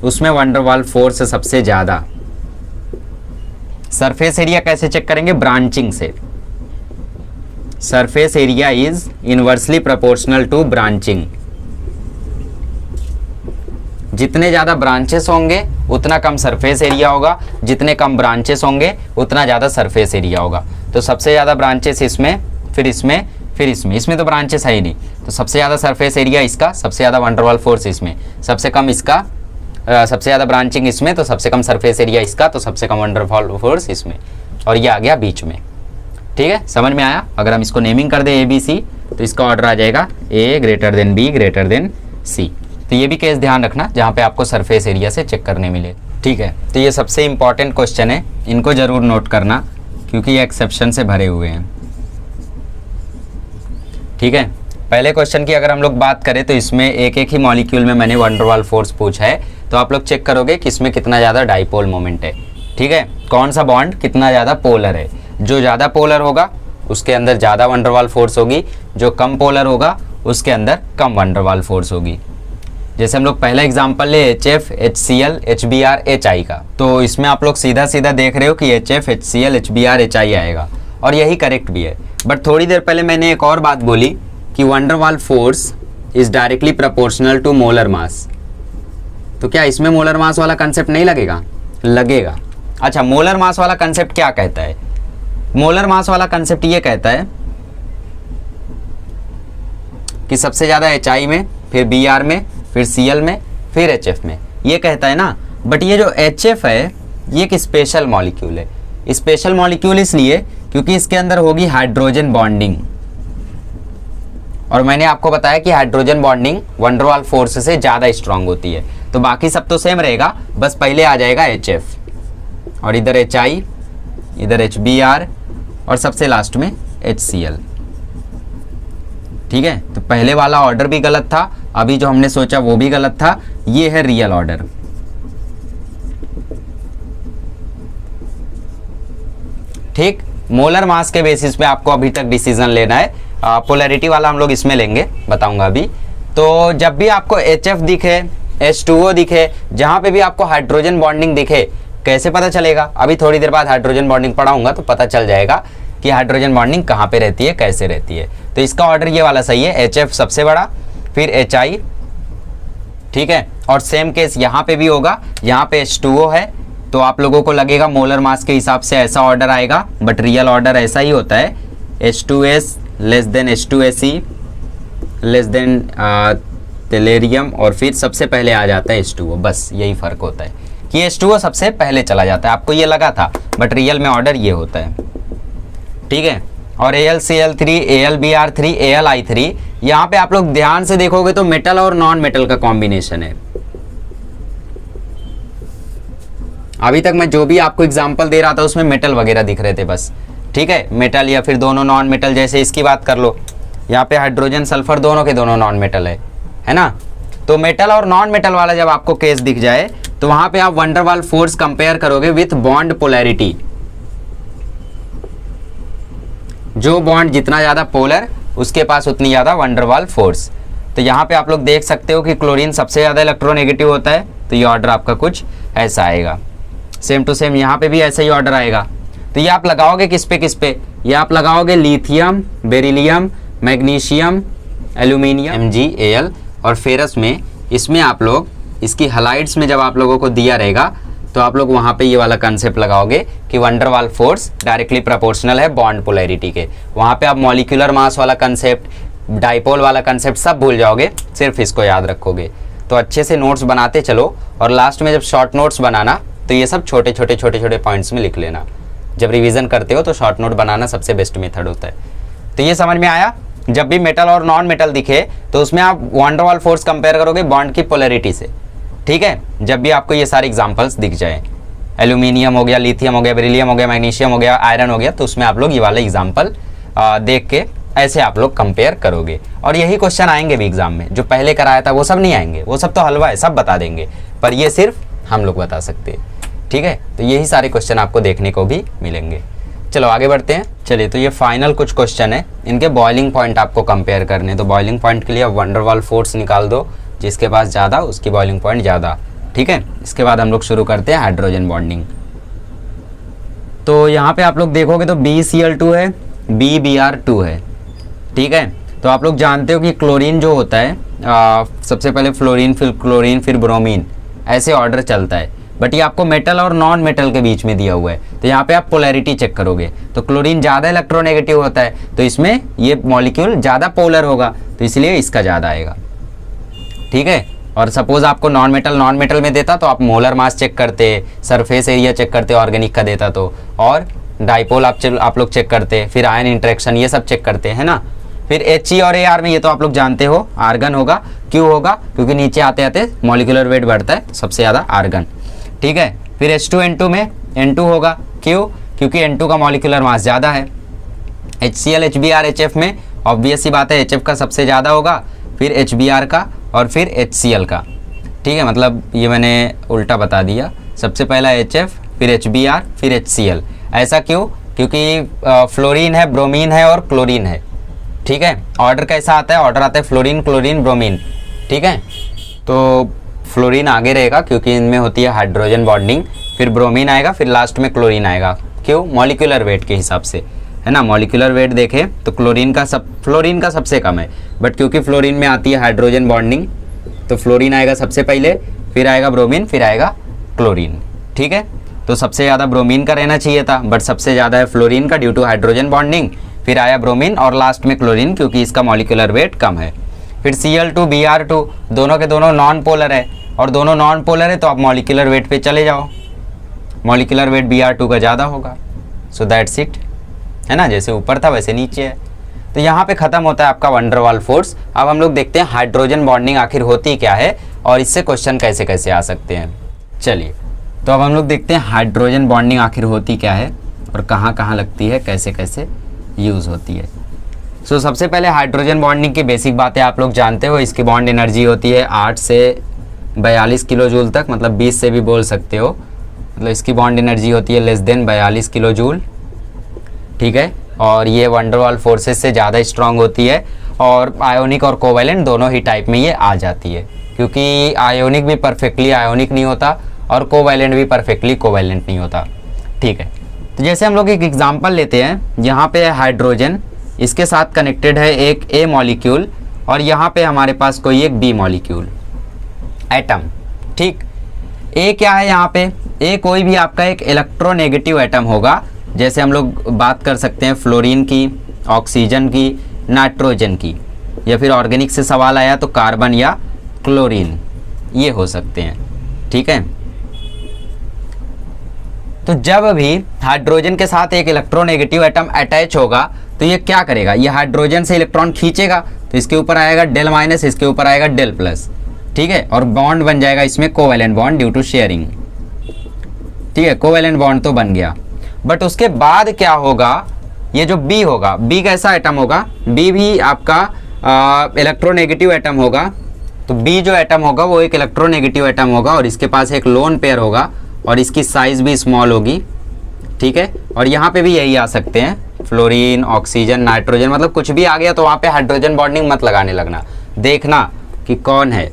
उसमें वंडरवाल फोर्स सबसे ज़्यादा। सरफेस एरिया कैसे चेक करेंगे? ब्रांचिंग से। Surface area is inversely proportional to branching. जितने ज़्यादा ब्रांचेस होंगे उतना कम सरफेस एरिया होगा, जितने कम ब्रांचेस होंगे उतना ज़्यादा सरफेस एरिया होगा। तो सबसे ज़्यादा ब्रांचेस इसमें, फिर इसमें, फिर इसमें, इसमें तो ब्रांचेस है ही नहीं, तो सबसे ज़्यादा सरफेस एरिया इसका, सबसे ज़्यादा वंडरवाल फोर्स इसमें, सबसे कम इसका, सबसे ज़्यादा ब्रांचिंग इसमें, तो सबसे कम सरफेस एरिया इसका, तो सबसे कम वंडरवाल फोर्स इसमें, और ये आ गया बीच में, ठीक है। समझ में आया? अगर हम इसको नेमिंग कर दें ए बी सी, तो इसका ऑर्डर आ जाएगा A greater than B greater than C. तो ये भी केस ध्यान रखना जहाँ पे आपको सरफेस एरिया से चेक करने मिले, ठीक है। तो ये सबसे इंपॉर्टेंट क्वेश्चन है, इनको जरूर नोट करना क्योंकि ये एक्सेप्शन से भरे हुए हैं, ठीक है। पहले क्वेश्चन की अगर हम लोग बात करें तो इसमें एक एक ही मॉलिक्यूल में मैंने वंडरवाल फोर्स पूछा है, तो आप लोग चेक करोगे कि इसमें कितना ज़्यादा डाइपोल मोमेंट है, ठीक है। कौन सा बॉन्ड कितना ज़्यादा पोलर है, जो ज़्यादा पोलर होगा उसके अंदर ज़्यादा वंडरवाल फोर्स होगी, जो कम पोलर होगा उसके अंदर कम वंडरवाल फोर्स होगी। जैसे हम लोग पहला एग्जांपल ले HF, HCl, HBr, HI का, तो इसमें आप लोग सीधा सीधा देख रहे हो कि HF, HCl, HBr, HI आएगा, और यही करेक्ट भी है। बट थोड़ी देर पहले मैंने एक और बात बोली कि van der Waal force is directly proportional to molar mass, तो क्या इसमें मोलर मास वाला कंसेप्ट नहीं लगेगा? लगेगा। अच्छा, मोलर मास वाला कंसेप्ट क्या कहता है? मोलर मास वाला कंसेप्ट ये कहता है कि सबसे ज़्यादा HI में, फिर Br में, फिर Cl में, फिर HF में, ये कहता है ना। बट ये जो HF है ये एक स्पेशल मॉलिक्यूल है। स्पेशल मॉलिक्यूल इसलिए क्योंकि इसके अंदर होगी हाइड्रोजन बॉन्डिंग, और मैंने आपको बताया कि हाइड्रोजन बॉन्डिंग वंडरवाल फोर्स से ज़्यादा स्ट्रांग होती है। तो बाकी सब तो सेम रहेगा, बस पहले आ जाएगा HF, और इधर HI, इधर HBr, और सबसे लास्ट में HCl, ठीक है। तो पहले वाला ऑर्डर भी गलत था, अभी जो हमने सोचा वो भी गलत था, ये है रियल ऑर्डर। ठीक, मोलर मास के बेसिस पे आपको अभी तक डिसीजन लेना है। पोलैरिटी वाला हम लोग इसमें लेंगे, बताऊंगा अभी। तो जब भी आपको HF दिखे, H2O दिखे, जहां पे भी आपको हाइड्रोजन बॉन्डिंग दिखे, कैसे पता चलेगा? अभी थोड़ी देर बाद हाइड्रोजन बॉन्डिंग पढ़ाऊंगा तो पता चल जाएगा कि हाइड्रोजन बॉन्डिंग कहाँ पे रहती है, कैसे रहती है। तो इसका ऑर्डर ये वाला सही है, HF सबसे बड़ा, फिर HI, ठीक है। और सेम केस यहाँ पे भी होगा, यहाँ पे H2O है, तो आप लोगों को लगेगा मोलर मास के हिसाब से ऐसा ऑर्डर आएगा, बट रियल ऑर्डर ऐसा ही होता है, H2S less than H2SE less than टेलेरियम और फिर सबसे पहले आ जाता है H2O। बस यही फ़र्क होता है कि H2O सबसे पहले चला जाता है, आपको ये लगा था, बट रियल में ऑर्डर ये होता है, ठीक है। और AlCl3, AlBr3, AlI3, यहाँ पे आप लोग ध्यान से देखोगे तो मेटल और नॉन मेटल का कॉम्बिनेशन है। अभी तक मैं जो भी आपको एग्जांपल दे रहा था उसमें मेटल वगैरह दिख रहे थे बस, ठीक है, मेटल या फिर दोनों नॉन मेटल, जैसे इसकी बात कर लो, यहाँ पे हाइड्रोजन सल्फर दोनों के दोनों नॉन मेटल है ना। तो मेटल और नॉन मेटल वाला जब आपको केस दिख जाए तो वहां पे आप वंडरवाल फोर्स कंपेयर करोगे विथ बॉन्ड पोलैरिटी। जो बॉन्ड जितना ज्यादा पोलर उसके पास उतनी ज्यादा वंडरवाल फोर्स। तो यहाँ पे आप लोग देख सकते हो कि क्लोरीन सबसे ज्यादा इलेक्ट्रोनेगेटिव होता है, तो ये ऑर्डर आपका कुछ ऐसा आएगा। सेम टू सेम यहाँ पे भी ऐसा ही ऑर्डर आएगा। तो ये आप लगाओगे किस पे, ये आप लगाओगे lithium, beryllium, magnesium, aluminium, MgAl और फेरस में। इसमें आप लोग इसकी हलाइड्स में जब आप लोगों को दिया रहेगा तो आप लोग वहाँ पे ये वाला कंसेप्ट लगाओगे कि वंडरवाल फोर्स डायरेक्टली प्रोपोर्शनल है बॉन्ड पोलैरिटी के। वहाँ पे आप मॉलिक्यूलर मास वाला कंसेप्ट, डाइपोल वाला कंसेप्ट सब भूल जाओगे, सिर्फ इसको याद रखोगे। तो अच्छे से नोट्स बनाते चलो और लास्ट में जब शॉर्ट नोट्स बनाना तो ये सब छोटे छोटे पॉइंट्स में लिख लेना। जब रिवीजन करते हो तो शॉर्ट नोट बनाना सबसे बेस्ट मेथड होता है। तो ये समझ में आया। जब भी मेटल और नॉन मेटल दिखे तो उसमें आप वंडरवाल फोर्स कंपेयर करोगे बॉन्ड की पोलैरिटी से, ठीक है। जब भी आपको ये सारे एग्जांपल्स दिख जाए, एल्यूमिनियम हो गया, लिथियम हो गया, बेरिलियम हो गया, मैग्नीशियम हो गया, आयरन हो गया, तो उसमें आप लोग ये वाला एग्जांपल देख के ऐसे आप लोग कंपेयर करोगे। और यही क्वेश्चन आएंगे भी एग्जाम में, जो पहले कराया था वो सब नहीं आएंगे, वो सब तो हलवा है, सब बता देंगे, पर ये सिर्फ हम लोग बता सकते हैं, ठीक है। तो यही सारे क्वेश्चन आपको देखने को भी मिलेंगे। चलो आगे बढ़ते हैं। चलिए, तो ये फाइनल कुछ क्वेश्चन है, इनके बॉइलिंग पॉइंट आपको कंपेयर करने। तो बॉइलिंग पॉइंट के लिए आप वंडरवाल फोर्स निकाल दो, जिसके पास ज़्यादा उसकी बॉइलिंग पॉइंट ज़्यादा, ठीक है। इसके बाद हम लोग शुरू करते हैं हाइड्रोजन बॉन्डिंग। तो यहाँ पे आप लोग देखोगे तो BCl2 है, BBr2 है, ठीक है। तो आप लोग जानते हो कि क्लोरीन जो होता है सबसे पहले फ्लोरीन, फिर क्लोरीन, फिर ब्रोमीन, ऐसे ऑर्डर चलता है। बट ये आपको मेटल और नॉन मेटल के बीच में दिया हुआ है, तो यहाँ पे आप पोलैरिटी चेक करोगे तो क्लोरीन ज़्यादा इलेक्ट्रोनेगेटिव होता है, तो इसमें ये मॉलिक्यूल ज़्यादा पोलर होगा, तो इसलिए इसका ज़्यादा आएगा, ठीक है। और सपोज आपको नॉन मेटल में देता तो आप मोलर मास चेक करते, सरफेस एरिया चेक करते, ऑर्गेनिक का देता तो, और डाइपोल आप लोग चेक करते, फिर आयन इंटरेक्शन ये सब चेक करते हैं ना। फिर He और Ar में ये तो आप लोग जानते हो आर्गन होगा। क्यों होगा? क्योंकि नीचे आते आते मॉलिक्यूलर वेट बढ़ता है सबसे ज़्यादा आर्गन, ठीक है। फिर H2N2 में N2 होगा। क्यों? क्योंकि N2 का मॉलिक्यूलर मास ज़्यादा है। HCl HBr HF में ऑब्वियस सी बात है HF का सबसे ज़्यादा होगा, फिर HBr का और फिर HCl का, ठीक है। मतलब ये मैंने उल्टा बता दिया, सबसे पहला HF, फिर HBr, फिर HCl। ऐसा क्यों? क्योंकि फ्लोरीन है, ब्रोमीन है और क्लोरीन है, ठीक है। ऑर्डर कैसा आता है? ऑर्डर आता है फ्लोरीन, क्लोरीन, ब्रोमीन, ठीक है। तो फ्लोरीन आगे रहेगा क्योंकि इनमें होती है हाइड्रोजन बॉन्डिंग, फिर ब्रोमीन आएगा, फिर लास्ट में क्लोरीन आएगा। क्यों? मॉलिक्यूलर वेट के हिसाब से, है ना। मॉलिक्यूलर वेट देखें तो फ्लोरीन का सबसे कम है, बट क्योंकि फ्लोरीन में आती है हाइड्रोजन बॉन्डिंग तो फ्लोरीन आएगा सबसे पहले, फिर आएगा ब्रोमीन, फिर आएगा क्लोरीन, ठीक है। तो सबसे ज़्यादा ब्रोमीन का रहना चाहिए था, बट सबसे ज़्यादा है फ्लोरीन का ड्यू टू हाइड्रोजन बॉन्डिंग, फिर आया ब्रोमीन और लास्ट में क्लोरीन क्योंकि इसका मॉलिक्यूलर वेट कम है। फिर Cl2 Br2 दोनों के दोनों नॉन पोलर है, और दोनों नॉन पोलर है तो आप मॉलिक्यूलर वेट पे चले जाओ, मॉलिक्यूलर वेट Br2 का ज़्यादा होगा। सो दैट्स इट, है ना। जैसे ऊपर था वैसे नीचे है। तो यहाँ पे ख़त्म होता है आपका वंडरवाल फोर्स। अब हम लोग देखते हैं हाइड्रोजन बॉन्डिंग आखिर होती क्या है और इससे क्वेश्चन कैसे कैसे आ सकते हैं। चलिए, तो अब हम लोग देखते हैं हाइड्रोजन बॉन्डिंग आखिर होती क्या है और कहाँ कहाँ लगती है, कैसे कैसे यूज़ होती है। सो सबसे पहले हाइड्रोजन बॉन्डिंग की बेसिक बातें आप लोग जानते हो। इसकी बॉन्ड एनर्जी होती है 8 से 42 किलो जूल तक, मतलब 20 से भी बोल सकते हो। मतलब इसकी बॉन्ड एनर्जी होती है लेस देन 42 किलो जूल, ठीक है। और ये वंडरवाल फोर्सेस से ज़्यादा स्ट्रांग होती है, और आयोनिक और कोवैलेंट दोनों ही टाइप में ये आ जाती है, क्योंकि आयोनिक भी परफेक्टली आयोनिक नहीं होता और कोवैलेंट भी परफेक्टली कोवैलेंट नहीं होता, ठीक है। तो जैसे हम लोग एक एग्जांपल लेते हैं, यहाँ पे है हाइड्रोजन, इसके साथ कनेक्टेड है एक A मॉलिक्यूल, और यहाँ पे हमारे पास कोई एक B मॉलिक्यूल, एटम, ठीक। ए क्या है यहाँ पे, ए कोई भी आपका एक इलेक्ट्रोनेगेटिव एटम होगा, जैसे हम लोग बात कर सकते हैं फ्लोरीन की, ऑक्सीजन की, नाइट्रोजन की, या फिर ऑर्गेनिक से सवाल आया तो कार्बन या क्लोरीन, ये हो सकते हैं। ठीक है, तो जब भी हाइड्रोजन के साथ एक इलेक्ट्रोनेगेटिव एटम अटैच होगा तो ये क्या करेगा, ये हाइड्रोजन से इलेक्ट्रॉन खींचेगा, तो इसके ऊपर आएगा डेल माइनस, इसके ऊपर आएगा डेल प्लस। ठीक है, और बॉन्ड बन जाएगा इसमें covalent bond due to sharing. ठीक है, कोवेलेंट बॉन्ड तो बन गया, बट उसके बाद क्या होगा, ये जो बी होगा, बी कैसा एटम होगा, बी भी आपका इलेक्ट्रोनेगेटिव एटम होगा। तो बी जो एटम होगा वो एक इलेक्ट्रोनेगेटिव एटम होगा और इसके पास एक लोन पेयर होगा और इसकी साइज भी स्मॉल होगी। ठीक है, और यहाँ पे भी यही आ सकते हैं, फ्लोरीन, ऑक्सीजन, नाइट्रोजन, मतलब कुछ भी आ गया तो वहाँ पे हाइड्रोजन बॉन्डिंग मत लगाने लगना, देखना कि कौन है।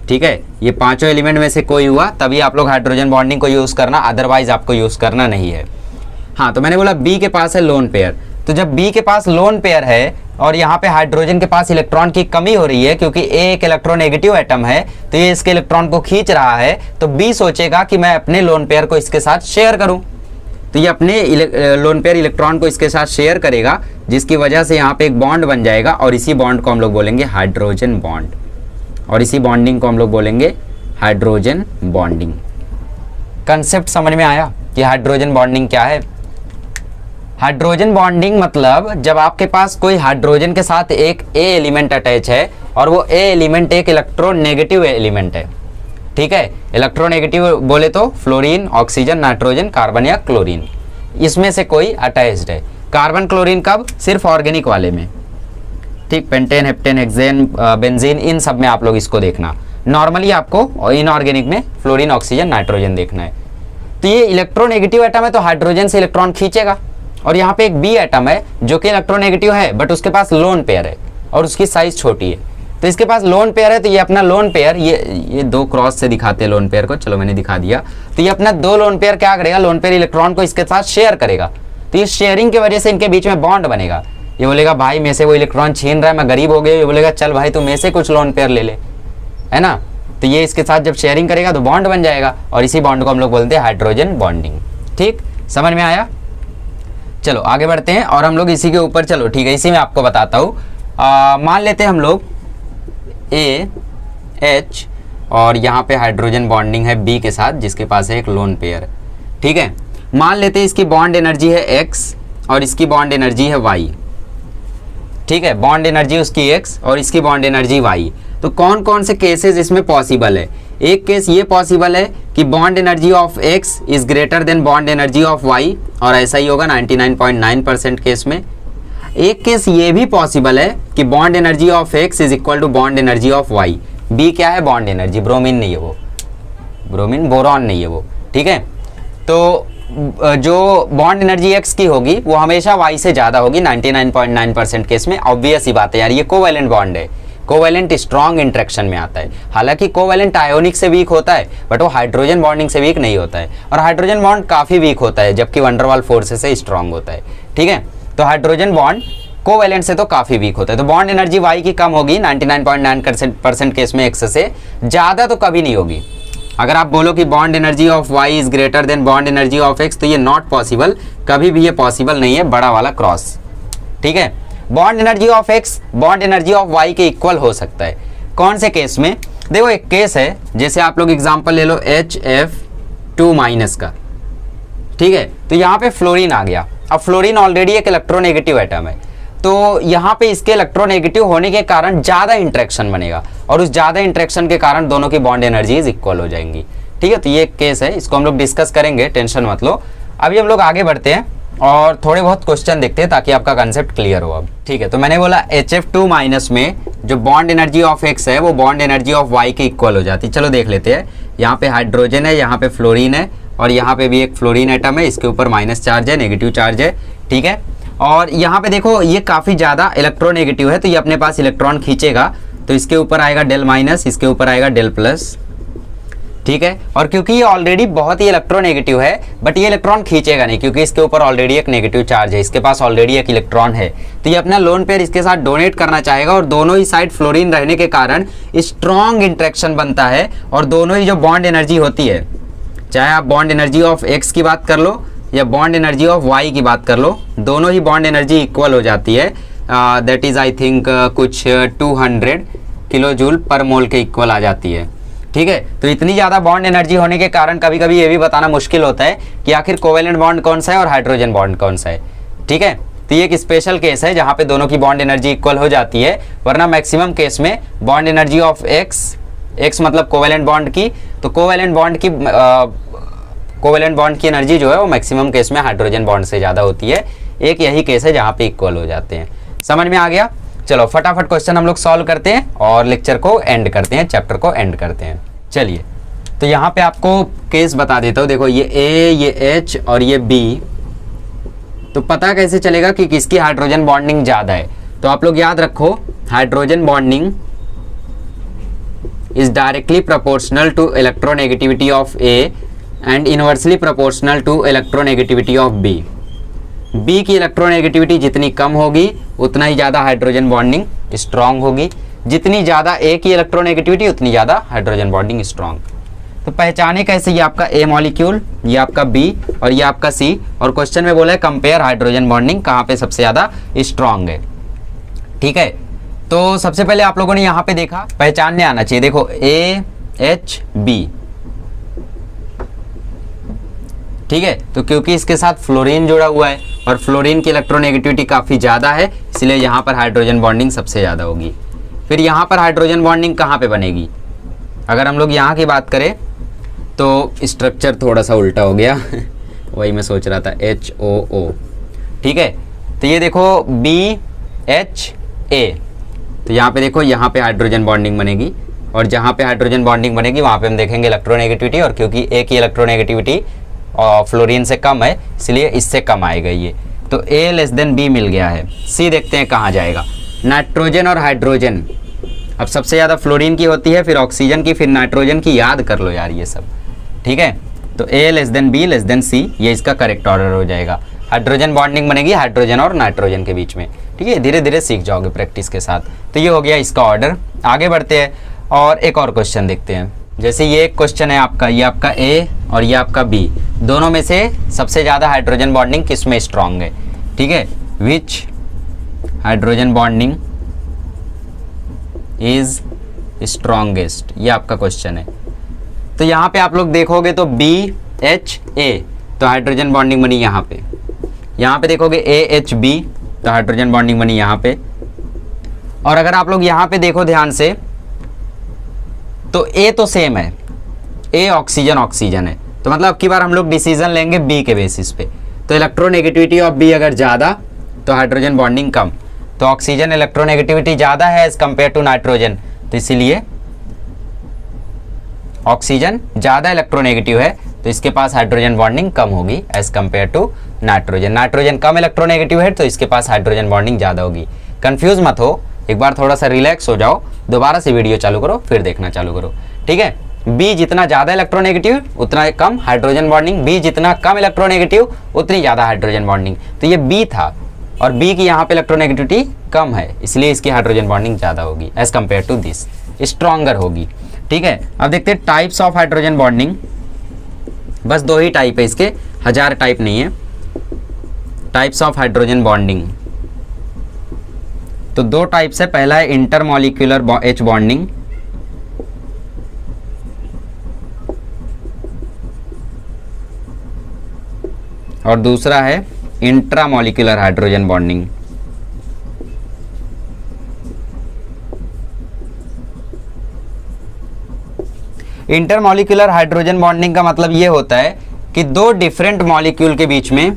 ठीक है, ये पांचों एलिमेंट में से कोई हुआ तभी आप लोग हाइड्रोजन बॉन्डिंग को यूज़ करना, अदरवाइज आपको यूज़ करना नहीं है। हाँ, तो मैंने बोला बी के पास है लोन पेयर, तो जब बी के पास लोन पेयर है और यहाँ पे हाइड्रोजन के पास इलेक्ट्रॉन की कमी हो रही है क्योंकि ए एक इलेक्ट्रोनेगेटिव एटम है तो ये इसके इलेक्ट्रॉन को खींच रहा है, तो बी सोचेगा कि मैं अपने लोन पेयर को इसके साथ शेयर करूं, तो ये अपने लोन पेयर इलेक्ट्रॉन को इसके साथ शेयर करेगा, जिसकी वजह से यहाँ पे एक बॉन्ड बन जाएगा और इसी बॉन्ड को हम लोग बोलेंगे हाइड्रोजन बॉन्ड, और इसी बॉन्डिंग को हम लोग बोलेंगे हाइड्रोजन बॉन्डिंग। कंसेप्ट समझ में आया कि हाइड्रोजन बॉन्डिंग क्या है? हाइड्रोजन बॉन्डिंग मतलब जब आपके पास कोई हाइड्रोजन के साथ एक ए एलिमेंट अटैच है और वो ए एलिमेंट एक इलेक्ट्रोनेगेटिव एलिमेंट है। ठीक है, इलेक्ट्रोनेगेटिव बोले तो फ्लोरीन, ऑक्सीजन, नाइट्रोजन, कार्बन या क्लोरीन, इसमें से कोई अटैच्ड है। कार्बन क्लोरीन कब? सिर्फ ऑर्गेनिक वाले में। ठीक, पेंटेन, हेप्टेन, हेक्सेन, बेंजीन, इन सब में आप लोग इसको देखना। नॉर्मली आपको इनऑर्गेनिक में फ्लोरीन, ऑक्सीजन, नाइट्रोजन देखना है। तो ये इलेक्ट्रोनेगेटिव एटम है तो हाइड्रोजन से इलेक्ट्रॉन खींचेगा, और यहाँ पे एक बी एटम है जो कि इलेक्ट्रोनेगेटिव है बट उसके पास लोन पेयर है और उसकी साइज छोटी है, तो इसके पास लोन पेयर है तो ये अपना लोन पेयर, ये दो क्रॉस से दिखाते हैं लोन पेयर को, चलो मैंने दिखा दिया। तो ये अपना दो लोन पेयर क्या करेगा, लोन पेयर इलेक्ट्रॉन को इसके साथ शेयर करेगा, तो ये शेयरिंग की वजह से इनके बीच में बॉन्ड बनेगा। ये बोलेगा भाई मेरे से वो इलेक्ट्रॉन छीन रहा है, मैं गरीब हो गया, ये बोलेगा चल भाई तू मेरे से कुछ लोन पेयर ले ले, है ना। तो ये इसके साथ जब शेयरिंग करेगा तो बॉन्ड बन जाएगा और इसी बॉन्ड को हम लोग बोलते हैं हाइड्रोजन बॉन्डिंग। ठीक, समझ में आया? चलो आगे बढ़ते हैं और हम लोग इसी के ऊपर, चलो ठीक है इसी में आपको बताता हूँ। मान लेते हैं हम लोग ए एच और यहाँ पे हाइड्रोजन बॉन्डिंग है बी के साथ जिसके पास है एक लोन पेयर। ठीक है, मान लेते हैं इसकी बॉन्ड एनर्जी है एक्स और इसकी बॉन्ड एनर्जी है वाई। ठीक है, बॉन्ड एनर्जी उसकी एक्स और इसकी बॉन्ड एनर्जी वाई। तो कौन कौन से केसेस इसमें पॉसिबल है? एक केस ये पॉसिबल है कि bond energy of X is greater than bond energy of Y, और ऐसा ही होगा 99.9% केस में। एक केस ये भी पॉसिबल है कि bond energy of X is equal to bond energy of Y. B क्या है? बॉन्ड एनर्जी, ब्रोमीन नहीं है वो, ब्रोमीन बोरॉन नहीं है वो। ठीक है, तो जो बॉन्ड एनर्जी एक्स की होगी वो हमेशा वाई से ज़्यादा होगी 99.9% केस में। ऑब्वियस ही बात है यार, ये कोवैलेंट बॉन्ड है, कोवैलेंट स्ट्रॉन्ग इंटरेक्शन में आता है। हालांकि कोवैलेंट आयोनिक से वीक होता है बट वो हाइड्रोजन बॉन्डिंग से वीक नहीं होता है, और हाइड्रोजन बॉन्ड काफ़ी वीक होता है जबकि वंडरवाल फोर्सेस से स्ट्रॉन्ग होता है। ठीक है, तो हाइड्रोजन बॉन्ड कोवैलेंट से तो काफ़ी वीक होता है, तो बॉन्ड एनर्जी वाई की कम होगी 99.9% केस में एक्स से, ज़्यादा तो कभी नहीं होगी। अगर आप बोलो कि bond energy of Y is greater than bond energy of X, तो ये नॉट पॉसिबल, कभी भी ये पॉसिबल नहीं है, बड़ा वाला क्रॉस। ठीक है, bond energy of X bond energy of Y के इक्वल हो सकता है। कौन से केस में? देखो एक केस है, जैसे आप लोग एग्जांपल ले लो HF2- का। ठीक है, तो यहाँ पे फ्लोरीन आ गया। अब फ्लोरीन ऑलरेडी एक इलेक्ट्रोनेगेटिव एटम है, तो यहाँ पे इसके इलेक्ट्रोनेगेटिव होने के कारण ज़्यादा इंट्रैक्शन बनेगा और उस ज़्यादा इंट्रैक्शन के कारण दोनों की बॉन्ड एनर्जीज इक्वल हो जाएंगी। ठीक है, तो ये एक केस है, इसको हम लोग डिस्कस करेंगे, टेंशन मत लो। अभी हम लोग आगे बढ़ते हैं और थोड़े बहुत क्वेश्चन देखते हैं ताकि आपका कंसेप्ट क्लियर हो। अब ठीक है, तो मैंने बोला HF2- में जो बॉन्ड एनर्जी ऑफ एक्स है वो बॉन्ड एनर्जी ऑफ वाई के इक्वल हो जाती है। चलो देख लेते हैं, यहाँ पे हाइड्रोजन है, यहाँ पे फ्लोरीन है और यहाँ पे भी एक फ्लोरीन एटम है, इसके ऊपर माइनस चार्ज है, नेगेटिव चार्ज है। ठीक है, और यहाँ पे देखो ये काफ़ी ज़्यादा इलेक्ट्रोनेगेटिव है तो ये अपने पास इलेक्ट्रॉन खींचेगा, तो इसके ऊपर आएगा डेल माइनस, इसके ऊपर आएगा डेल प्लस। ठीक है, और क्योंकि ये ऑलरेडी बहुत ही इलेक्ट्रोनेगेटिव है बट ये इलेक्ट्रॉन खींचेगा नहीं क्योंकि इसके ऊपर ऑलरेडी एक नेगेटिव चार्ज है, इसके पास ऑलरेडी एक इलेक्ट्रॉन है, तो ये अपना लोन पेयर इसके साथ डोनेट करना चाहेगा और दोनों ही साइड फ्लोरीन रहने के कारण स्ट्रॉन्ग इंट्रैक्शन बनता है और दोनों ही जो बॉन्ड एनर्जी होती है चाहे आप बॉन्ड एनर्जी ऑफ एक्स की बात कर लो या बॉन्ड एनर्जी ऑफ वाई की बात कर लो, दोनों ही बॉन्ड एनर्जी इक्वल हो जाती है। दैट इज़ आई थिंक कुछ 200 किलो जूल पर मोल के इक्वल आ जाती है। ठीक है, तो इतनी ज़्यादा बॉन्ड एनर्जी होने के कारण कभी कभी ये भी बताना मुश्किल होता है कि आखिर कोवेलेंट बॉन्ड कौन सा है और हाइड्रोजन बॉन्ड कौन सा है। ठीक है, तो ये एक स्पेशल केस है जहाँ पे दोनों की बॉन्ड एनर्जी इक्वल हो जाती है, वरना मैक्सिमम केस में बॉन्ड एनर्जी ऑफ एक्स मतलब कोवेलेंट बॉन्ड की, तो कोवेलेंट बॉन्ड की एनर्जी जो है वो मैक्सिमम केस में हाइड्रोजन बॉन्ड से ज़्यादा होती है। एक यही केस है जहाँ पे इक्वल हो जाते हैं। समझ में आ गया? चलो फटाफट क्वेश्चन हम लोग सॉल्व करते हैं और लेक्चर को एंड करते हैं, चैप्टर को एंड करते हैं। चलिए, तो यहाँ पे आपको केस बता देता हूँ। देखो ये ए, ये एच और ये बी, तो पता कैसे चलेगा कि किसकी हाइड्रोजन बॉन्डिंग ज़्यादा है? तो आप लोग याद रखो, hydrogen bonding is directly proportional to electronegativity of A and inversely proportional to electronegativity of B. B की इलेक्ट्रोनेगेटिविटी जितनी कम होगी उतना ही ज़्यादा हाइड्रोजन बॉन्डिंग स्ट्रांग होगी, जितनी ज़्यादा ए की इलेक्ट्रोनेगेटिविटी उतनी ज़्यादा हाइड्रोजन बॉन्डिंग स्ट्रांग। तो पहचाने कैसे? ये आपका ए मॉलिक्यूल, ये आपका बी और ये आपका सी, और क्वेश्चन में बोला है कंपेयर हाइड्रोजन बॉन्डिंग कहाँ पे सबसे ज़्यादा स्ट्रांग है। ठीक है, तो सबसे पहले आप लोगों ने यहाँ पे देखा, पहचानने आना चाहिए। देखो ए एच बी, ठीक है, तो क्योंकि इसके साथ फ्लोरीन जुड़ा हुआ है और फ्लोरीन की इलेक्ट्रोनेगेटिविटी काफ़ी ज़्यादा है, इसलिए यहाँ पर हाइड्रोजन बॉन्डिंग सबसे ज़्यादा होगी। फिर यहाँ पर हाइड्रोजन बॉन्डिंग कहाँ पे बनेगी? अगर हम लोग यहाँ की बात करें तो स्ट्रक्चर थोड़ा सा उल्टा हो गया वही मैं सोच रहा था, HOO। ठीक है, तो ये देखो BHA, तो यहाँ पे देखो, यहाँ पे हाइड्रोजन बॉन्डिंग बनेगी और जहाँ पे हाइड्रोजन बॉन्डिंग बनेगी वहाँ पे हम देखेंगे इलेक्ट्रोनेगेटिविटी, और क्योंकि ए की इलेक्ट्रोनेगेटिविटी फ्लोरीन से कम है इसलिए इससे कम आएगा ये, तो A लेस देन B मिल गया है। C देखते हैं कहाँ जाएगा। नाइट्रोजन और हाइड्रोजन, अब सबसे ज़्यादा फ्लोरीन की होती है, फिर ऑक्सीजन की, फिर नाइट्रोजन की, याद कर लो यार ये सब। ठीक है, तो A less than B less than C, ये इसका करेक्ट ऑर्डर हो जाएगा। हाइड्रोजन बॉन्डिंग बनेगी हाइड्रोजन और नाइट्रोजन के बीच में। ठीक है, धीरे धीरे सीख जाओगे प्रैक्टिस के साथ। तो ये हो गया इसका ऑर्डर। आगे बढ़ते हैं और एक और क्वेश्चन देखते हैं। जैसे ये एक क्वेश्चन है आपका, ये आपका A और ये आपका B, दोनों में से सबसे ज़्यादा हाइड्रोजन बॉन्डिंग किस में स्ट्रांग है? ठीक है, विच हाइड्रोजन बॉन्डिंग इज स्ट्रॉन्गेस्ट, ये आपका क्वेश्चन है। तो यहाँ पे आप लोग देखोगे तो BHA, तो हाइड्रोजन बॉन्डिंग बनी यहाँ पे। यहाँ पे देखोगे AHB, तो हाइड्रोजन बॉन्डिंग बनी यहाँ पे। और अगर आप लोग यहाँ पे देखो ध्यान से, तो A तो सेम है, A ऑक्सीजन है, तो मतलब अब की बार हम लोग डिसीजन लेंगे B के बेसिस पे। तो इलेक्ट्रोनेगेटिविटी ऑफ B अगर ज़्यादा तो हाइड्रोजन बॉन्डिंग कम, तो ऑक्सीजन इलेक्ट्रोनेगेटिविटी ज़्यादा है एज कंपेयर टू नाइट्रोजन, तो इसीलिए ऑक्सीजन ज़्यादा इलेक्ट्रोनेगेटिव है, तो इसके पास हाइड्रोजन बॉन्डिंग कम होगी as compare to nitrogen. Nitrogen कम इलेक्ट्रोनेगेटिव है तो इसके पास हाइड्रोजन बॉन्डिंग ज़्यादा होगी। कंफ्यूज मत हो, एक बार थोड़ा सा रिलैक्स हो जाओ, दोबारा से वीडियो चालू करो फिर देखना चालू करो। ठीक है, बी जितना ज़्यादा इलेक्ट्रोनेगेटिव उतना कम हाइड्रोजन बॉन्डिंग, बी जितना कम इलेक्ट्रोनेगेटिव उतनी ज़्यादा हाइड्रोजन बॉन्डिंग। तो ये बी था और बी की यहाँ पे इलेक्ट्रोनेगेटिविटी कम है, इसलिए इसकी हाइड्रोजन बॉन्डिंग ज़्यादा होगी as compare to this, stronger होगी। ठीक है, अब देखते हैं टाइप्स ऑफ हाइड्रोजन बॉन्डिंग। बस 2 ही टाइप है इसके, 1000 टाइप नहीं है। टाइप्स ऑफ हाइड्रोजन बॉन्डिंग, तो 2 टाइप्स है। पहला है इंटरमॉलिक्यूलर H बॉन्डिंग, और दूसरा है intramolecular hydrogen bonding. Intermolecular hydrogen bonding का मतलब ये होता है कि 2 डिफरेंट मॉलिक्यूल के बीच में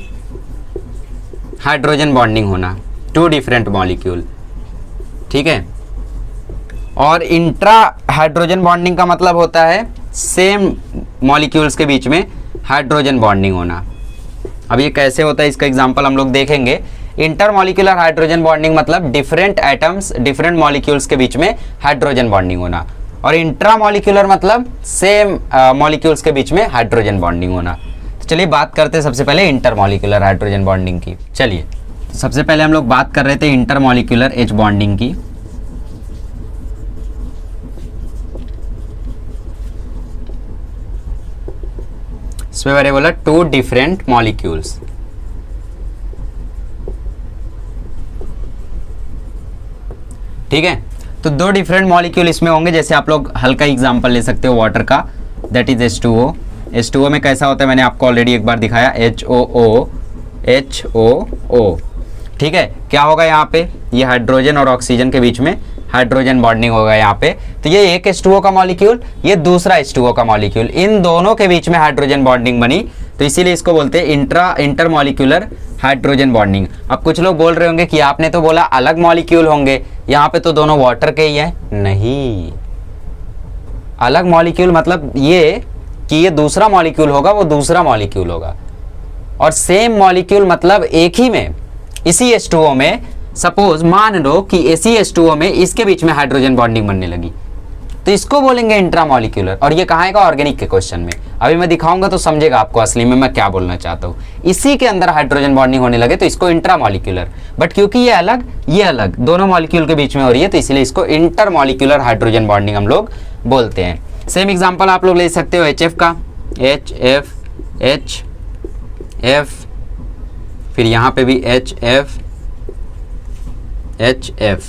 हाइड्रोजन बॉन्डिंग होना, 2 डिफरेंट मॉलिक्यूल। ठीक है, और इंट्रा हाइड्रोजन बॉन्डिंग का मतलब होता है सेम मॉलिक्यूल्स के बीच में हाइड्रोजन बॉन्डिंग होना। अब ये कैसे होता है इसका एग्जांपल हम लोग देखेंगे। इंटरमॉलिक्यूलर हाइड्रोजन बॉन्डिंग मतलब डिफरेंट एटम्स, डिफरेंट मॉलिक्यूल्स के बीच में हाइड्रोजन बॉन्डिंग होना, और इंट्रामॉलिक्यूलर मतलब सेम मॉलिक्यूल्स के बीच में हाइड्रोजन बॉन्डिंग होना। तो चलिए बात करते हैं सबसे पहले इंटरमॉलिक्यूलर हाइड्रोजन बॉन्डिंग की। चलिए सबसे पहले हम लोग बात कर रहे थे इंटरमॉलिक्यूलर H बॉन्डिंग की। उसमें मैंने बोला 2 डिफरेंट मॉलिक्यूल्स। ठीक है, तो 2 डिफरेंट मॉलिक्यूल इसमें होंगे। जैसे आप लोग हल्का एग्जांपल ले सकते हो वाटर का, दैट इज H2O। H2O में कैसा होता है मैंने आपको ऑलरेडी एक बार दिखाया, HOO HOO। ठीक है, क्या होगा यहाँ पे, ये हाइड्रोजन और ऑक्सीजन के बीच में हाइड्रोजन बॉन्डिंग होगा यहाँ पे। तो ये एक H2O का मॉलिक्यूल, ये दूसरा H2O का मॉलिक्यूल, इन दोनों के बीच में हाइड्रोजन बॉन्डिंग बनी, तो इसीलिए इसको बोलते हैं इंटरमॉलिक्यूलर हाइड्रोजन बॉन्डिंग। अब कुछ लोग बोल रहे होंगे कि आपने तो बोला अलग मॉलिक्यूल होंगे, यहाँ पे तो दोनों वाटर के ही हैं। नहीं, अलग मॉलिक्यूल मतलब ये कि ये दूसरा मॉलिक्यूल होगा, वो दूसरा मॉलिक्यूल होगा, और सेम मॉलिक्यूल मतलब एक ही में, इसी H2O में सपोज मान लो कि इसी H2O में इसके बीच में हाइड्रोजन बॉन्डिंग बनने लगी, तो इसको बोलेंगे इंट्रामॉलिक्यूलर। और ये कहाँ आएगा, ऑर्गेनिक के क्वेश्चन में। अभी मैं दिखाऊंगा तो समझेगा आपको असली में मैं क्या बोलना चाहता हूँ। इसी के अंदर हाइड्रोजन बॉन्डिंग होने लगे तो इसको इंट्रामॉलिक्यूलर, बट क्योंकि ये अलग दोनों मॉलिक्यूल के बीच में हो रही है, तो इसलिए इसको इंटरमॉलिक्यूलर हाइड्रोजन बॉन्डिंग हम लोग बोलते हैं। सेम एग्जाम्पल आप लोग ले सकते हो HF का, HF HF, फिर यहाँ पे भी HF HF।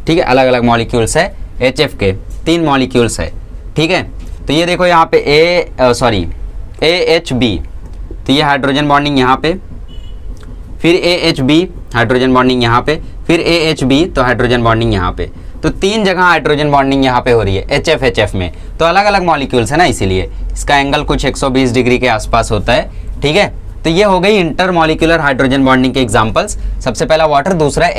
ठीक है, अलग अलग मॉलिक्यूल्स है HF के, 3 मॉलिक्यूल्स है। ठीक है, तो ये देखो यहाँ पे AHB, तो ये हाइड्रोजन बॉन्डिंग यहाँ पे, फिर AHB हाइड्रोजन बॉन्डिंग यहाँ पे, फिर AHB तो हाइड्रोजन बॉन्डिंग यहाँ पे। तो 3 जगह हाइड्रोजन बॉन्डिंग यहाँ पे हो रही है HF HF में, तो अलग अलग मॉलिक्यूल्स है ना, इसीलिए इसका एंगल कुछ 120 डिग्री के आसपास होता है। ठीक है, तो ये हो गई इंटरमॉलिक्यूलर हाइड्रोजन बॉन्डिंग के एग्जांपल्स। सबसे पहला वाटर, दूसरा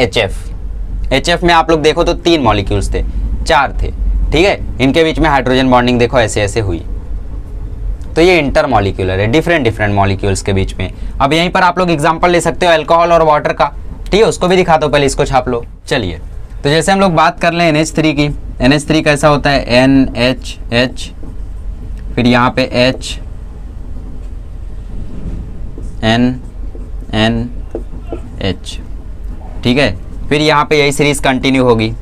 HF में आप लोग देखो तो 3 मॉलिक्यूल्स थे, 4 थे। ठीक है, इनके बीच में हाइड्रोजन बॉन्डिंग देखो ऐसे ऐसे हुई, तो ये इंटरमॉलिक्यूलर है, डिफरेंट मॉलिक्यूल्स के बीच में। अब यहीं पर आप लोग एग्जांपल ले सकते हो अल्कोहल और वाटर का। ठीक है, उसको भी दिखाता हूँ, पहले इसको छाप लो। चलिए, तो जैसे हम लोग बात कर लें NH3 की, NH3 कैसा होता है, NHH, फिर यहाँ पे H NH। ठीक है, फिर यहाँ पे यही सीरीज कंटिन्यू होगी,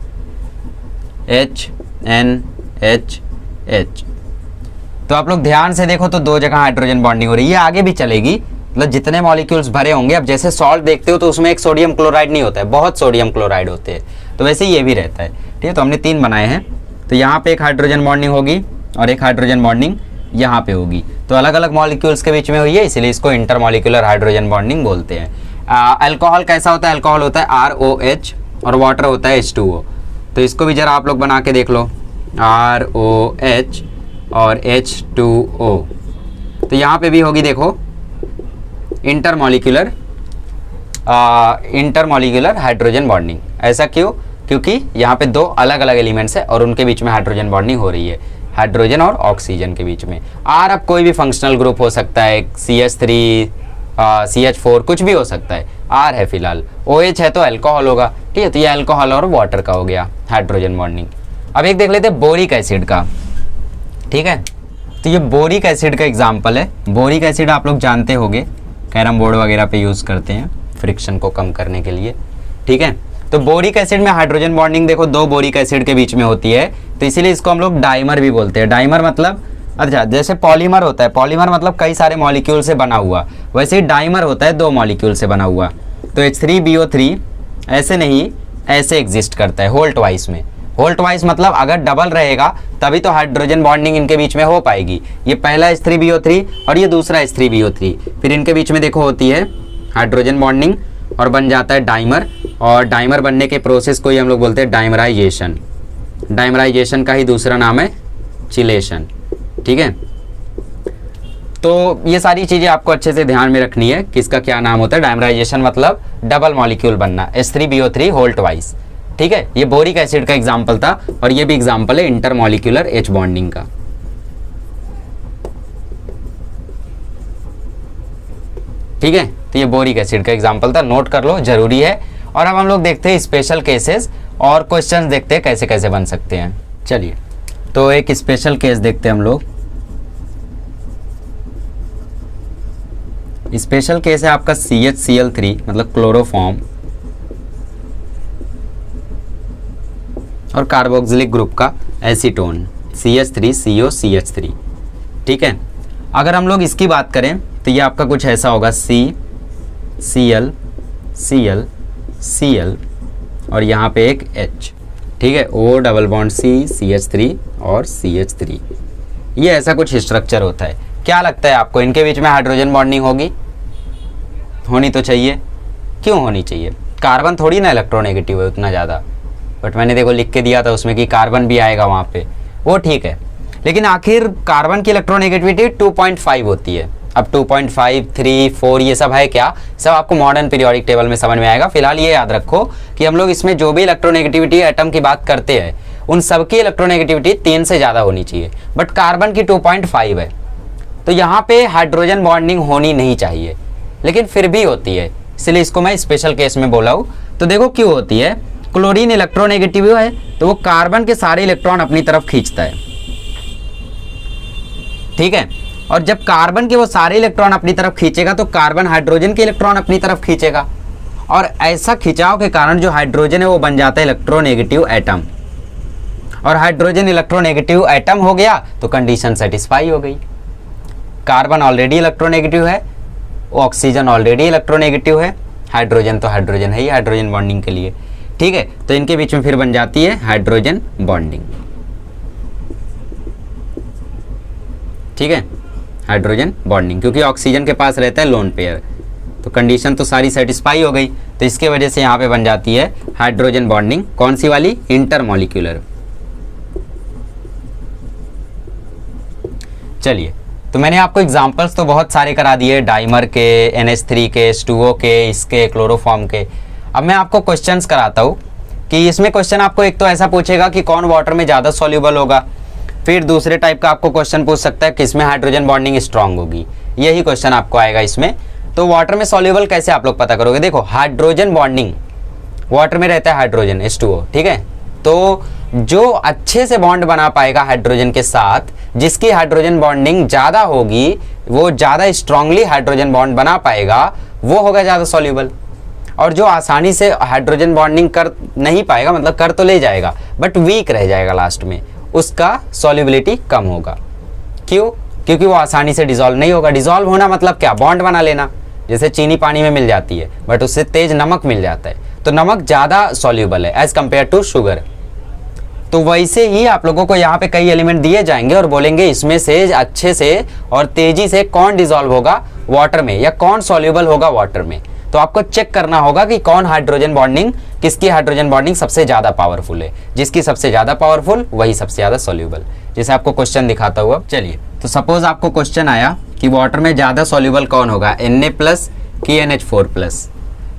HNHH। तो आप लोग ध्यान से देखो तो 2 जगह हाइड्रोजन बॉन्डिंग हो रही है, ये आगे भी चलेगी, मतलब जितने मॉलिक्यूल्स भरे होंगे। अब जैसे सॉल्ट देखते हो तो उसमें एक सोडियम क्लोराइड नहीं होता है, बहुत सोडियम क्लोराइड होते हैं, तो वैसे ही ये भी रहता है। ठीक है, तो हमने 3 बनाए हैं, तो यहाँ पे एक हाइड्रोजन बॉन्डिंग होगी और एक हाइड्रोजन बॉन्डिंग यहाँ पे होगी, तो अलग अलग मॉलिक्यूल्स के बीच में हुई है, इसलिए इसको इंटरमॉलिक्यूलर हाइड्रोजन बॉन्डिंग बोलते हैं। अल्कोहल कैसा होता है, अल्कोहल होता है ROH और वाटर होता है H2O। तो इसको भी जरा आप लोग बना के देख लो, ROH और H2O। तो यहाँ पे भी होगी देखो इंटरमॉलिक्यूलर हाइड्रोजन बॉन्डिंग। ऐसा क्यों, क्योंकि यहाँ पे 2 अलग अलग एलिमेंट्स है और उनके बीच में हाइड्रोजन बॉन्डिंग हो रही है, हाइड्रोजन और ऑक्सीजन के बीच में। R अब कोई भी फंक्शनल ग्रुप हो सकता है, CH3 CH4 कुछ भी हो सकता है, R है फिलहाल। OH है तो अल्कोहल होगा। ठीक है, तो ये अल्कोहल और वाटर का हो गया हाइड्रोजन बॉन्डिंग। अब एक देख लेते हैं बोरिक एसिड का। ठीक है, तो ये बोरिक एसिड का एग्जाम्पल है। बोरिक एसिड आप लोग जानते होंगे, कैरम बोर्ड वगैरह पे यूज़ करते हैं फ्रिक्शन को कम करने के लिए। ठीक है, तो बोरिक एसिड में हाइड्रोजन बॉन्डिंग देखो 2 बोरिक एसिड के बीच में होती है, तो इसीलिए इसको हम लोग डाइमर भी बोलते हैं। डाइमर मतलब, अच्छा जैसे पॉलीमर होता है, पॉलीमर मतलब कई सारे मॉलिक्यूल से बना हुआ, वैसे ही डाइमर होता है 2 मॉलिक्यूल से बना हुआ। तो H3BO3 ऐसे नहीं, ऐसे एग्जिस्ट करता है होल्ट वाइज में। होल्ट वाइज मतलब अगर डबल रहेगा तभी तो हाइड्रोजन बॉन्डिंग इनके बीच में हो पाएगी। ये पहला H3BO3 और ये दूसरा H3BO3, फिर इनके बीच में देखो होती है हाइड्रोजन बॉन्डिंग और बन जाता है डाइमर, और डाइमर बनने के प्रोसेस को ही हम लोग बोलते हैं डाइमराइजेशन। डाइमराइजेशन का ही दूसरा नाम है चिलेशन। ठीक है, तो ये सारी चीज़ें आपको अच्छे से ध्यान में रखनी है कि इसका क्या नाम होता है। डाइमराइजेशन मतलब डबल मॉलिक्यूल बनना, H3BO3 होल्ट वाइज। ठीक है, ये बोरिक एसिड का एग्जाम्पल था और ये भी एग्जाम्पल है इंटरमॉलिक्यूलर H बॉन्डिंग का। ठीक है, तो ये बोरिक एसिड का एग्जाम्पल था, नोट कर लो, जरूरी है। और अब हम लोग देखते हैं स्पेशल केसेस और क्वेश्चंस देखते हैं कैसे कैसे बन सकते हैं। चलिए, तो एक स्पेशल केस देखते हैं हम लोग। स्पेशल केस है आपका CHCl3 मतलब क्लोरोफॉर्म और कार्बोक्सिलिक ग्रुप का एसीटोन CH3CO CH3। ठीक है, अगर हम लोग इसकी बात करें तो ये आपका कुछ ऐसा होगा C C L C L C L और यहाँ पे एक H, ठीक है, O double bond C CH3 और CH3, ये ऐसा कुछ स्ट्रक्चर होता है। क्या लगता है आपको इनके बीच में हाइड्रोजन बॉन्डिंग होगी? होनी तो चाहिए। क्यों होनी चाहिए? कार्बन थोड़ी ना इलेक्ट्रोनेगेटिव है उतना ज़्यादा, बट मैंने देखो लिख के दिया था उसमें कि कार्बन भी आएगा वहाँ पे, वो ठीक है, लेकिन आखिर कार्बन की इलेक्ट्रोनेगेटिविटी 2.5 होती है। अब 2.5, 3, 4 ये सब है क्या, सब आपको मॉडर्न पीरियोडिक टेबल में समझ में आएगा। फिलहाल ये याद रखो कि हम लोग इसमें जो भी इलेक्ट्रोनेगेटिविटी एटम की बात करते हैं उन सब की इलेक्ट्रोनेगेटिविटी 3 से ज़्यादा होनी चाहिए, बट कार्बन की 2.5 है, तो यहाँ पे हाइड्रोजन बॉन्डिंग होनी नहीं चाहिए, लेकिन फिर भी होती है, इसलिए इसको मैं स्पेशल केस में बोला हूँ। तो देखो क्यों होती है, क्लोरीन इलेक्ट्रोनेगेटिव है तो वो कार्बन के सारे इलेक्ट्रॉन अपनी तरफ खींचता है, ठीक है, और जब कार्बन के वो सारे इलेक्ट्रॉन अपनी तरफ खींचेगा तो कार्बन हाइड्रोजन के इलेक्ट्रॉन अपनी तरफ खींचेगा, और ऐसा खिंचाव के कारण जो हाइड्रोजन है वो बन जाता है इलेक्ट्रोनेगेटिव एटम, और हाइड्रोजन इलेक्ट्रोनेगेटिव एटम हो गया तो कंडीशन सेटिस्फाई हो गई। कार्बन ऑलरेडी इलेक्ट्रोनेगेटिव है, ऑक्सीजन ऑलरेडी इलेक्ट्रोनेगेटिव है, हाइड्रोजन तो हाइड्रोजन है ही हाइड्रोजन बॉन्डिंग के लिए, ठीक है, तो इनके बीच में फिर बन जाती है हाइड्रोजन बॉन्डिंग, ठीक है, हाइड्रोजन बॉन्डिंग, क्योंकि ऑक्सीजन के पास रहता है लोन पेयर, तो कंडीशन तो सारी सेटिस्फाई हो गई, तो इसके वजह से यहाँ पे बन जाती है हाइड्रोजन बॉन्डिंग। कौन सी वाली? इंटरमॉलिक्यूलर। चलिए, तो मैंने आपको एग्जांपल्स तो बहुत सारे करा दिए, डाइमर के, NH3 के, H2O के, इसके क्लोरोफॉर्म के। अब मैं आपको क्वेश्चंस कराता हूँ कि इसमें क्वेश्चन आपको एक तो ऐसा पूछेगा कि कौन वाटर में ज़्यादा सॉल्यूबल होगा, फिर दूसरे टाइप का आपको क्वेश्चन पूछ सकता है किसमें हाइड्रोजन बॉन्डिंग स्ट्रांग होगी, यही क्वेश्चन आपको आएगा इसमें। तो वाटर में सॉल्यूबल कैसे आप लोग पता करोगे? देखो, हाइड्रोजन बॉन्डिंग वाटर में रहता है हाइड्रोजन H2O, ठीक है, तो जो अच्छे से बॉन्ड बना पाएगा हाइड्रोजन के साथ, जिसकी हाइड्रोजन बॉन्डिंग ज़्यादा होगी, वो ज़्यादा स्ट्रांगली हाइड्रोजन बॉन्ड बना पाएगा, वो होगा ज़्यादा सॉल्यूबल। और जो आसानी से हाइड्रोजन बॉन्डिंग कर नहीं पाएगा, मतलब कर तो ले जाएगा बट वीक रह जाएगा लास्ट में, उसका सॉल्युबिलिटी कम होगा। क्यों? क्योंकि वो आसानी से डिसॉल्व नहीं होगा। डिसॉल्व होना मतलब क्या? बॉन्ड बना लेना, जैसे चीनी पानी में मिल जाती है बट उससे तेज नमक मिल जाता है, तो नमक ज़्यादा सॉल्युबल है एज कम्पेयर टू शुगर। तो वैसे ही आप लोगों को यहाँ पे कई एलिमेंट दिए जाएंगे और बोलेंगे इसमें से अच्छे से और तेजी से कौन डिसॉल्व होगा वाटर में या कौन सॉल्युबल होगा वाटर में। तो आपको चेक करना होगा कि कौन हाइड्रोजन बॉन्डिंग, किसकी हाइड्रोजन बॉन्डिंग सबसे ज़्यादा पावरफुल है। जिसकी सबसे ज़्यादा पावरफुल वही सबसे ज़्यादा सॉल्युबल। जैसे आपको क्वेश्चन दिखाता हुआ, चलिए, तो सपोज आपको क्वेश्चन आया कि वाटर में ज़्यादा सॉल्युबल कौन होगा, Na+ कि NH4+।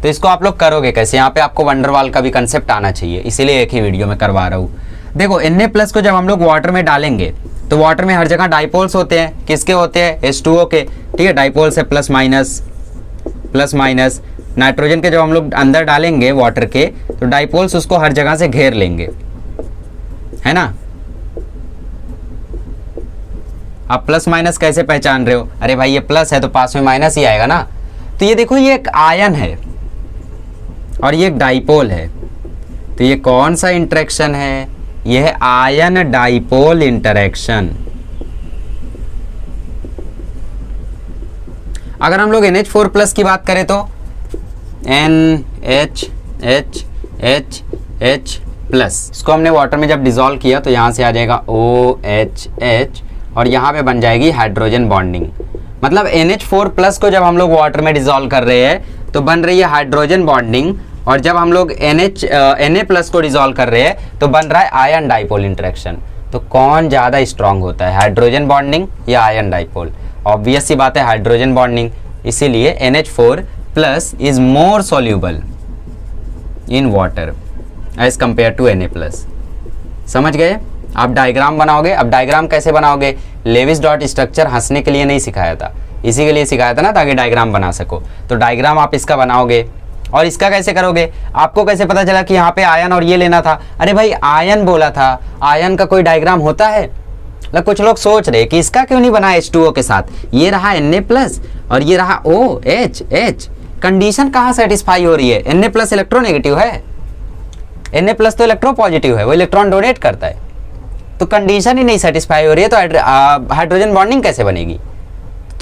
तो इसको आप लोग करोगे कैसे? यहाँ पे आपको वंडरवाल का भी कंसेप्ट आना चाहिए, इसीलिए एक ही वीडियो में करवा रहा हूँ। देखो, Na+ को जब हम लोग वाटर में डालेंगे तो वाटर में हर जगह डाइपोल्स होते हैं। किसके होते हैं? H2O के, ठीक है, डाइपोल्स है प्लस माइनस। नाइट्रोजन के जब हम लोग अंदर डालेंगे वाटर के तो डाइपोल्स उसको हर जगह से घेर लेंगे, है ना। आप प्लस माइनस कैसे पहचान रहे हो? अरे भाई ये प्लस है तो पास में माइनस ही आएगा ना। तो ये देखो, ये एक आयन है और ये एक डाइपोल है, तो ये कौन सा इंटरेक्शन है? यह है आयन डाइपोल इंटरेक्शन। अगर हम लोग NH4+ की बात करें तो NH+, इसको हमने वाटर में जब डिसॉल्व किया तो यहाँ से आ जाएगा OH और यहाँ पे बन जाएगी हाइड्रोजन बॉन्डिंग। मतलब NH4+ को जब हम लोग वाटर में डिसॉल्व कर रहे हैं तो बन रही है हाइड्रोजन बॉन्डिंग, और जब हम लोग Na+ को डिसॉल्व कर रहे हैं तो बन रहा है आयन डाइपोल इंटरेक्शन। तो कौन ज़्यादा स्ट्रांग होता है, हाइड्रोजन बॉन्डिंग या आयन डाइपोल? ऑब्वियस सी बात है हाइड्रोजन बॉन्डिंग, इसीलिए NH4+ is more soluble in water as compare to Na+। समझ गए? आप डायग्राम बनाओगे। अब डायग्राम कैसे बनाओगे? लेविस डॉट स्ट्रक्चर हंसने के लिए नहीं सिखाया था, इसी के लिए सिखाया था ना, ताकि डायग्राम बना सको। तो डायग्राम आप इसका बनाओगे। और इसका कैसे करोगे? आपको कैसे पता चला कि यहाँ पे आयन और ये लेना था? अरे भाई आयन बोला था, आयन का कोई डायग्राम होता है? मतलब कुछ लोग सोच रहे कि इसका क्यों नहीं बना H2O के साथ, ये रहा Na+ और ये रहा OH। कंडीशन कहाँ सेटिस्फाई हो रही है? Na+ इलेक्ट्रोनेगेटिव है, Na+ तो इलेक्ट्रोपॉजिटिव है, वो इलेक्ट्रॉन डोनेट करता है, तो कंडीशन ही नहीं सेटिस्फाई हो रही है, तो हाइड्रोजन बॉन्डिंग कैसे बनेगी?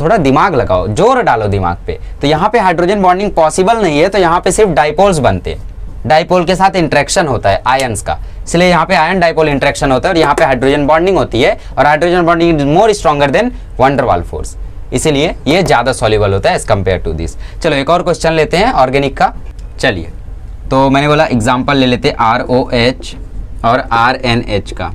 थोड़ा दिमाग लगाओ, जोर डालो दिमाग पे। तो यहाँ पे हाइड्रोजन बॉन्डिंग पॉसिबल नहीं है, तो यहाँ पे सिर्फ डाइपोल्स बनते हैं, डाइपोल के साथ इंटरेक्शन होता है आयंस का, इसलिए यहाँ पे आयन डाइपोल इंटरेक्शन होता है और यहाँ पे हाइड्रोजन बॉन्डिंग होती है, और hydrogen bonding is more stronger than van der Waals force, इसीलिए ये ज्यादा सॉल्युबल होता है एज कंपेयर टू दिस। चलो एक और क्वेश्चन लेते हैं ऑर्गेनिक का। चलिए, तो मैंने बोला एग्जाम्पल ले लेते ROH और RNH का,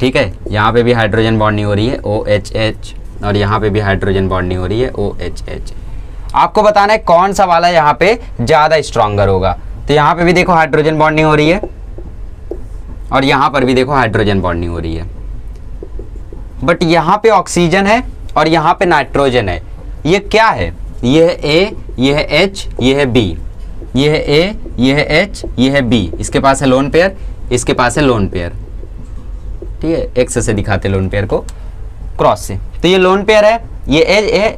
ठीक है। यहाँ पे भी हाइड्रोजन बॉन्डिंग हो रही है OHH, और यहाँ पे भी हाइड्रोजन बॉन्डिंग हो रही है OHH। आपको बताना है कौन सा वाला यहाँ पे ज्यादा स्ट्रॉन्गर होगा। तो यहाँ पे भी देखो हाइड्रोजन बॉन्डिंग हो रही है, और यहाँ पर भी देखो हाइड्रोजन बॉन्डिंग हो रही है, बट यहाँ पे ऑक्सीजन है और यहाँ पे नाइट्रोजन है। ये क्या है? ये है A, ये है H, ये है B, ये है A, ये है H, ये है B। इसके पास है लोन पेयर, इसके पास है लोन पेयर, ठीक है। एक्स से दिखाते लोन पेयर को क्रॉस से, तो ये लोन पेयर है, ये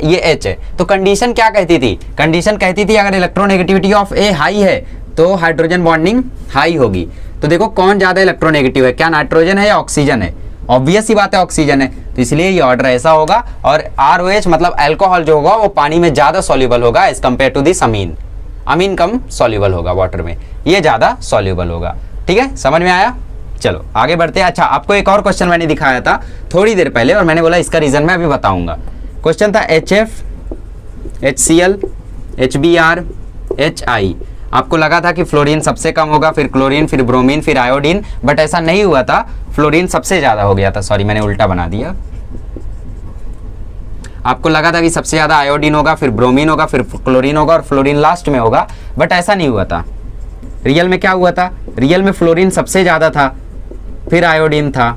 ये H है। तो कंडीशन क्या कहती थी? कंडीशन कहती थी अगर इलेक्ट्रोनेगेटिविटी ऑफ A हाई है तो हाइड्रोजन बॉन्डिंग हाई होगी। तो देखो कौन ज्यादा इलेक्ट्रोनेगेटिव है, क्या नाइट्रोजन है या ऑक्सीजन है? ऑब्वियस ही बात है ऑक्सीजन है, तो इसलिए ये ऑर्डर ऐसा होगा। और ROH मतलब अल्कोहल जो होगा वो पानी में ज्यादा सॉल्युबल होगा as compare to this amine. Amine कम सॉल्युबल होगा वाटर में, ये ज्यादा सॉल्युबल होगा, ठीक है। समझ में आया? चलो आगे बढ़ते हैं। अच्छा, आपको एक और क्वेश्चन मैंने दिखाया था थोड़ी देर पहले, और मैंने बोला इसका रीजन मैं अभी बताऊंगा। क्वेश्चन था HF, HCl, HBr, HI। आपको लगा था कि फ्लोरीन सबसे कम होगा, फिर क्लोरीन, फिर ब्रोमीन, फिर आयोडीन, बट ऐसा नहीं हुआ था, फ्लोरीन सबसे ज्यादा हो गया था। सॉरी मैंने उल्टा बना दिया। आपको लगा था कि सबसे ज्यादा आयोडीन होगा, फिर ब्रोमीन होगा, फिर क्लोरीन होगा और फ्लोरीन लास्ट में होगा, बट ऐसा नहीं हुआ था। रियल में क्या हुआ था? रियल में फ्लोरीन सबसे ज्यादा था, फिर आयोडीन था,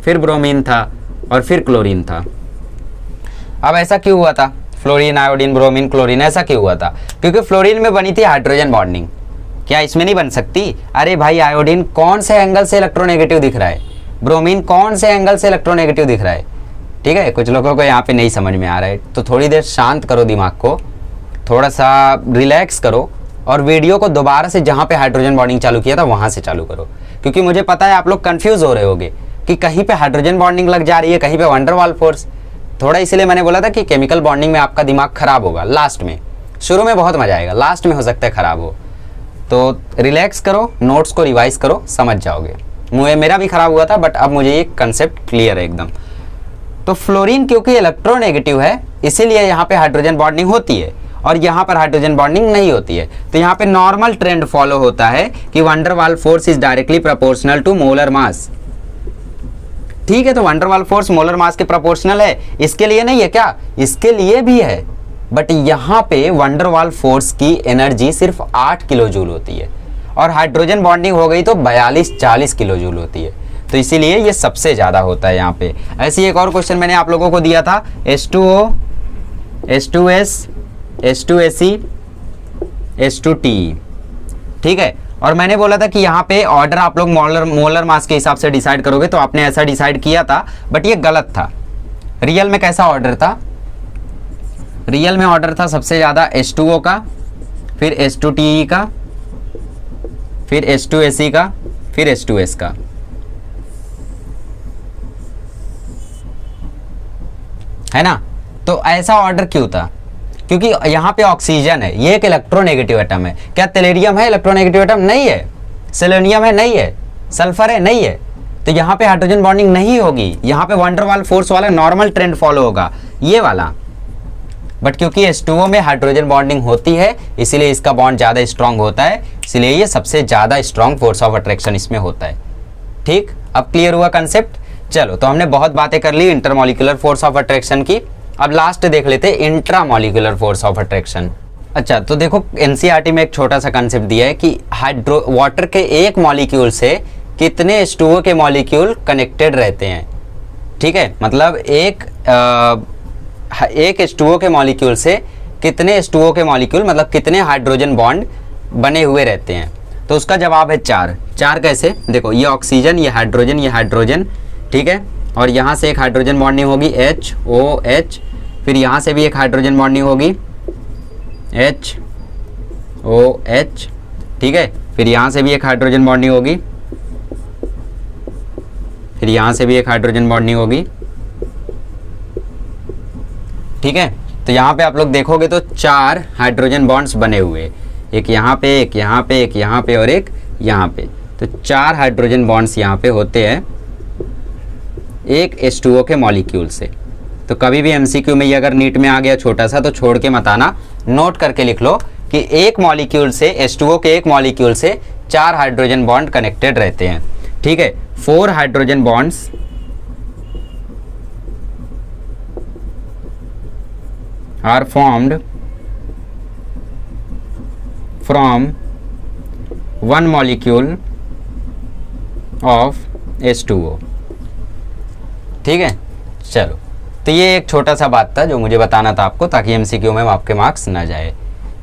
फिर ब्रोमीन था और फिर क्लोरीन था। अब ऐसा क्यों हुआ था? फ्लोरीन, आयोडीन, ब्रोमीन, क्लोरीन, ऐसा क्यों हुआ था? क्योंकि फ्लोरीन में बनी थी हाइड्रोजन बॉन्डिंग। क्या इसमें नहीं बन सकती? अरे भाई, आयोडीन कौन से एंगल से इलेक्ट्रोनेगेटिव दिख रहा है, ब्रोमीन कौन से एंगल से इलेक्ट्रोनेगेटिव दिख रहा है, ठीक है। कुछ लोगों को यहाँ पे नहीं समझ में आ रहा है, तो थोड़ी देर शांत करो दिमाग को, थोड़ा सा रिलैक्स करो, और वीडियो को दोबारा से जहाँ पे हाइड्रोजन बॉन्डिंग चालू किया था वहाँ से चालू करो, क्योंकि मुझे पता है आप लोग कंफ्यूज हो रहे होगे कि कहीं पे हाइड्रोजन बॉन्डिंग लग जा रही है, कहीं पे वैन डर वाल्स फोर्स। थोड़ा इसलिए मैंने बोला था कि केमिकल बॉन्डिंग में आपका दिमाग खराब होगा लास्ट में, शुरू में बहुत मजा आएगा, लास्ट में हो सकता है खराब हो। तो रिलैक्स करो, नोट्स को रिवाइज करो, समझ जाओगे। मेरा भी खराब हुआ था, बट अब मुझे ये कंसेप्ट क्लियर है एकदम। तो फ्लोरीन क्योंकि इलेक्ट्रोनेगेटिव है, इसीलिए यहाँ पे हाइड्रोजन बॉन्डिंग होती है और यहाँ पर हाइड्रोजन बॉन्डिंग नहीं होती है। तो यहाँ पे नॉर्मल ट्रेंड फॉलो होता है कि van der Waals force is directly proportional to molar mass, ठीक है। तो van der Waals force molar mass के प्रोपोर्शनल है, इसके लिए नहीं है क्या? इसके लिए भी है, बट यहाँ पे वैन डर वाल्स फोर्स की एनर्जी सिर्फ 8 किलो जूल होती है, और हाइड्रोजन बॉन्डिंग हो गई तो 42-40 किलो जूल होती है, तो इसीलिए ये सबसे ज्यादा होता है यहाँ पे। ऐसे ही एक और क्वेश्चन मैंने आप लोगों को दिया था, H2O, H2S, H2Ac, H2TE, ठीक है। और मैंने बोला था कि यहाँ पे ऑर्डर आप लोग मोलर मास के हिसाब से डिसाइड करोगे, तो आपने ऐसा डिसाइड किया था, बट ये गलत था। रियल में कैसा ऑर्डर था? रियल में ऑर्डर था सबसे ज्यादा H2O का, फिर H2TE का, फिर H2Ac का, फिर H2S का। है ना? तो ऐसा ऑर्डर क्यों था? क्योंकि यहाँ पे ऑक्सीजन है, ये एक इलेक्ट्रोनेगेटिव एटम है। क्या तेलेरियम है इलेक्ट्रोनेगेटिव एटम? नहीं है। सेलेनियम है? नहीं है। सल्फर है? नहीं है। तो यहाँ पे हाइड्रोजन बॉन्डिंग नहीं होगी, यहाँ पे वैन डर वाल्स फोर्स वाला नॉर्मल ट्रेंड फॉलो होगा, ये वाला। बट क्योंकि H2O में हाइड्रोजन बॉन्डिंग होती है, इसीलिए इसका बॉन्ड ज्यादा स्ट्रांग होता है, इसलिए ये सबसे ज्यादा स्ट्रांग फोर्स ऑफ अट्रैक्शन इसमें होता है, ठीक। अब क्लियर हुआ कंसेप्ट? चलो, तो हमने बहुत बातें कर ली इंटरमॉलिक्यूलर फोर्स ऑफ अट्रैक्शन की। अब लास्ट देख लेते हैं इंट्रामॉलिक्यूलर फोर्स ऑफ अट्रैक्शन। अच्छा, तो देखो NCERT में एक छोटा सा कंसेप्ट दिया है कि वाटर के एक मॉलिक्यूल से कितने H2O के मॉलिक्यूल कनेक्टेड रहते हैं, ठीक है। मतलब एक H2O के मॉलिक्यूल से कितने H2O के मॉलिक्यूल, मतलब कितने हाइड्रोजन बॉन्ड बने हुए रहते हैं। तो उसका जवाब है 4। 4 कैसे? देखो, ये ऑक्सीजन, ये हाइड्रोजन, ये हाइड्रोजन, ठीक है। और यहाँ से एक हाइड्रोजन बॉन्डिंग होगी HOH, फिर यहाँ से भी एक हाइड्रोजन बॉन्डिंग होगी HOH, ठीक है। फिर यहाँ से भी एक हाइड्रोजन बॉन्डिंग होगी, फिर यहाँ से भी एक हाइड्रोजन बॉन्डिंग होगी, ठीक है। तो यहाँ पे आप लोग देखोगे तो 4 हाइड्रोजन बॉन्ड्स बने हुए, एक यहाँ पे, एक यहाँ पे, एक यहाँ पे और एक यहाँ पे। तो 4 हाइड्रोजन बॉन्ड्स यहाँ पे होते हैं एक H2O के मॉलिक्यूल से। तो कभी भी MCQ में ये अगर नीट में आ गया छोटा सा तो छोड़ के मत आना, नोट करके लिख लो कि एक मॉलिक्यूल से H2O के एक मॉलिक्यूल से 4 हाइड्रोजन बॉन्ड कनेक्टेड रहते हैं। ठीक है, 4 hydrogen bonds are formed from one molecule of H2O। ठीक है, चलो, तो ये एक छोटा सा बात था जो मुझे बताना था आपको, ताकि MCQ में आपके मार्क्स ना जाए।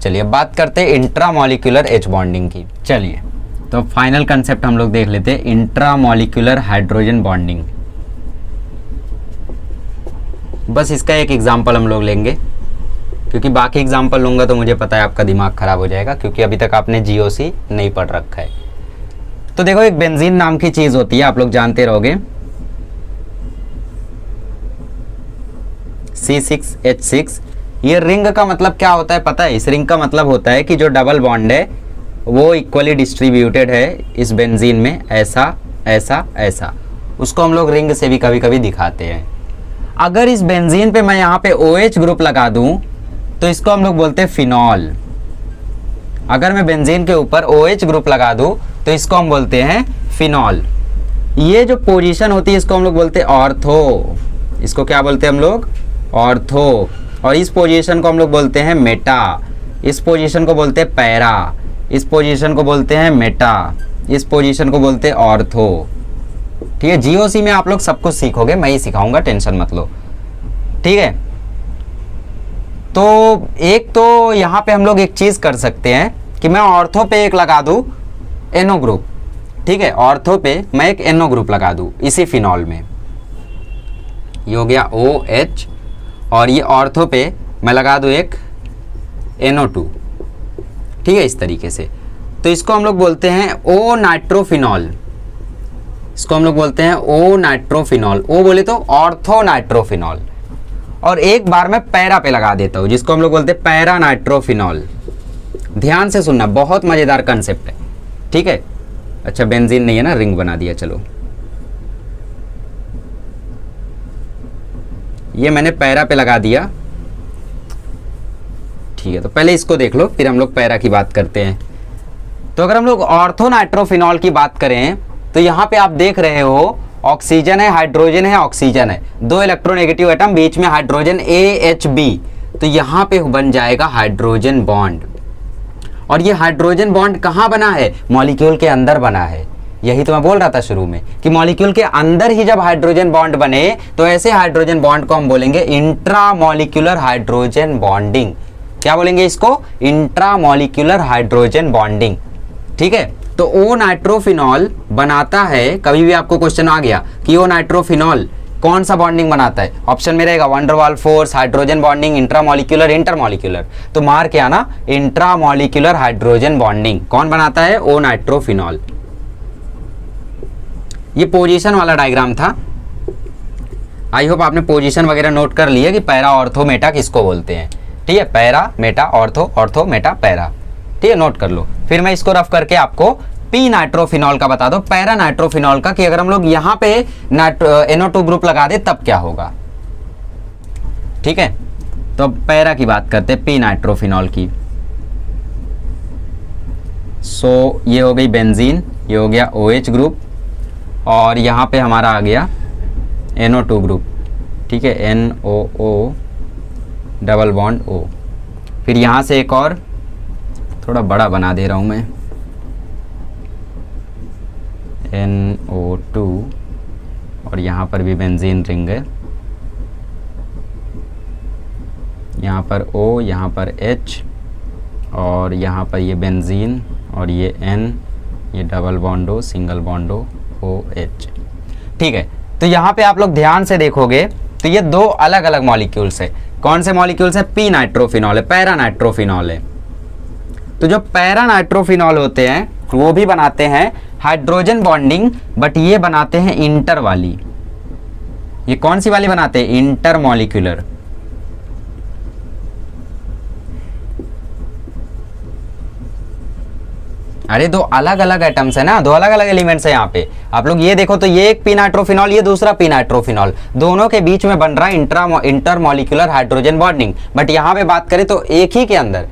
चलिए अब बात करते हैं इंट्रामॉलिक्यूलर H बॉन्डिंग की। चलिए तो फाइनल कंसेप्ट हम लोग देख लेते हैं, इंट्रामॉलिक्यूलर हाइड्रोजन बॉन्डिंग। बस इसका एक एग्जांपल हम लोग लेंगे, क्योंकि बाकी एग्जांपल लूंगा तो मुझे पता है आपका दिमाग खराब हो जाएगा, क्योंकि अभी तक आपने GOC नहीं पढ़ रखा है। तो देखो, एक बेंजीन नाम की चीज होती है, आप लोग जानते रहोगे, C6H6। ये रिंग का मतलब क्या होता है पता है? इस रिंग का मतलब होता है कि जो डबल बॉन्ड है वो इक्वली डिस्ट्रीब्यूटेड है इस बेंजीन में, ऐसा ऐसा ऐसा। उसको हम लोग रिंग से भी कभी कभी दिखाते हैं। अगर इस बेंजीन पे मैं यहाँ पे OH ग्रुप लगा दूं तो इसको हम लोग बोलते हैं फिनॉल। अगर मैं बेंजीन के ऊपर OH ग्रुप लगा दूं तो इसको हम बोलते हैं फिनॉल। ये जो पोजीशन होती है इसको हम लोग बोलते हैं ऑर्थो। इसको क्या बोलते हैं हम लोग? ऑर्थो। और इस पोजीशन को हम लोग बोलते हैं मेटा। इस पोजीशन को बोलते हैं पैरा। इस पोजीशन को बोलते हैं मेटा। इस पोजीशन को बोलते हैं ऑर्थो। ठीक है, GOC में आप लोग सब कुछ सीखोगे, मैं ही सिखाऊंगा, टेंशन मत लो। ठीक है, तो एक तो यहाँ पे हम लोग एक चीज कर सकते हैं कि मैं ऑर्थो पे एक लगा दूं NO ग्रुप। ठीक है, ऑर्थो पे मैं एक NO ग्रुप लगा दूं इसी फिनॉल में, ये हो गया OH, और ये ऑर्थो पे मैं लगा दूं एक NO2। ठीक है, इस तरीके से। तो इसको हम लोग बोलते हैं O नाइट्रोफिनॉल। इसको हम लोग बोलते हैं O नाइट्रोफिनॉल। O बोले तो ऑर्थो नाइट्रोफिनॉल। और एक बार मैं पैरा पे लगा देता हूं, जिसको हम लोग बोलते हैं पैरा नाइट्रोफिनॉल। ध्यान से सुनना, बहुत मजेदार कंसेप्ट है। ठीक है, अच्छा बेंजीन नहीं है ना, रिंग बना दिया। चलो, ये मैंने पैरा पे लगा दिया। ठीक है, तो पहले इसको देख लो, फिर हम लोग पैरा की बात करते हैं। तो अगर हम लोग ऑर्थो नाइट्रोफिनॉल की बात करें तो यहाँ पे आप देख रहे हो ऑक्सीजन है, हाइड्रोजन है, ऑक्सीजन है, 2 इलेक्ट्रोनेगेटिव एटम, बीच में हाइड्रोजन AHB। तो यहाँ पे बन जाएगा हाइड्रोजन बॉन्ड। और ये हाइड्रोजन बॉन्ड कहाँ बना है? मॉलिक्यूल के अंदर बना है। यही तो मैं बोल रहा था शुरू में कि मॉलिक्यूल के अंदर ही जब हाइड्रोजन बॉन्ड बने तो ऐसे हाइड्रोजन बॉन्ड को हम बोलेंगे इंट्रामॉलिक्यूलर हाइड्रोजन बॉन्डिंग। क्या बोलेंगे इसको? Intramolecular hydrogen bonding. ठीक है, तो O नाइट्रोफिनॉल बनाता है, कभी भी आपको क्वेश्चन आ गया कि O नाइट्रोफिनॉल कौन सा बॉन्डिंग बनाता है, ऑप्शन में रहेगा वंडर वाल force, hydrogen bonding, intramolecular, intermolecular. तो मार के आना इंट्रामॉलिक्यूलर हाइड्रोजन बॉन्डिंग कौन बनाता है? O nitrophenol. ये पोजीशन वाला डायग्राम था। आई होप आपने पोजीशन वगैरह नोट कर लिया कि पैरा, ऑर्थो, मेटा किसको बोलते हैं। ठीक है, para, Meta, ortho, ortho, Meta, para. ठीक है, नोट कर लो। फिर मैं इसको रफ करके आपको P नाइट्रोफिनॉल का बता दो, पैरा नाइट्रोफिनॉल का, कि अगर हम लोग यहाँ पे NO2 ग्रुप लगा दे तब क्या होगा। ठीक है, तो पैरा की बात करते हैं, P नाइट्रोफिनॉल की। सो ये हो गई बेंजीन, ये हो गया OH ग्रुप, और यहाँ पे हमारा आ गया NO2 ग्रुप। ठीक है, NOO डबल बॉन्ड O। फिर यहाँ से एक और थोड़ा बड़ा बना दे रहा हूँ मैं, NO2, और यहाँ पर भी बेंजीन रिंग है, यहाँ पर O, यहाँ पर H, और यहाँ पर ये बेंजीन, और ये N, ये double bond O, single bond O, OH। ठीक है, तो यहाँ पे आप लोग ध्यान से देखोगे तो ये 2 अलग अलग मॉलिक्यूल्स है। कौन से मॉलिक्यूल्स है? P नाइट्रोफिनॉल है, पैरा नाइट्रोफिनॉल है। तो जो पैरा नाइट्रोफिनॉल होते हैं वो भी बनाते हैं हाइड्रोजन बॉन्डिंग, बट ये बनाते हैं इंटर वाली। ये कौन सी वाली बनाते हैं? इंटरमॉलिक्यूलर। अरे दो अलग अलग एटम्स है ना, दो अलग अलग एलिमेंट्स है यहाँ पे। आप लोग ये देखो तो ये एक पी नाइट्रोफिनॉल, ये दूसरा पी नाइट्रोफिनॉल, दोनों के बीच में बन रहा है इंटरमॉलिक्यूलर हाइड्रोजन बॉन्डिंग। बट यहाँ पे बात करें तो एक ही के अंदर,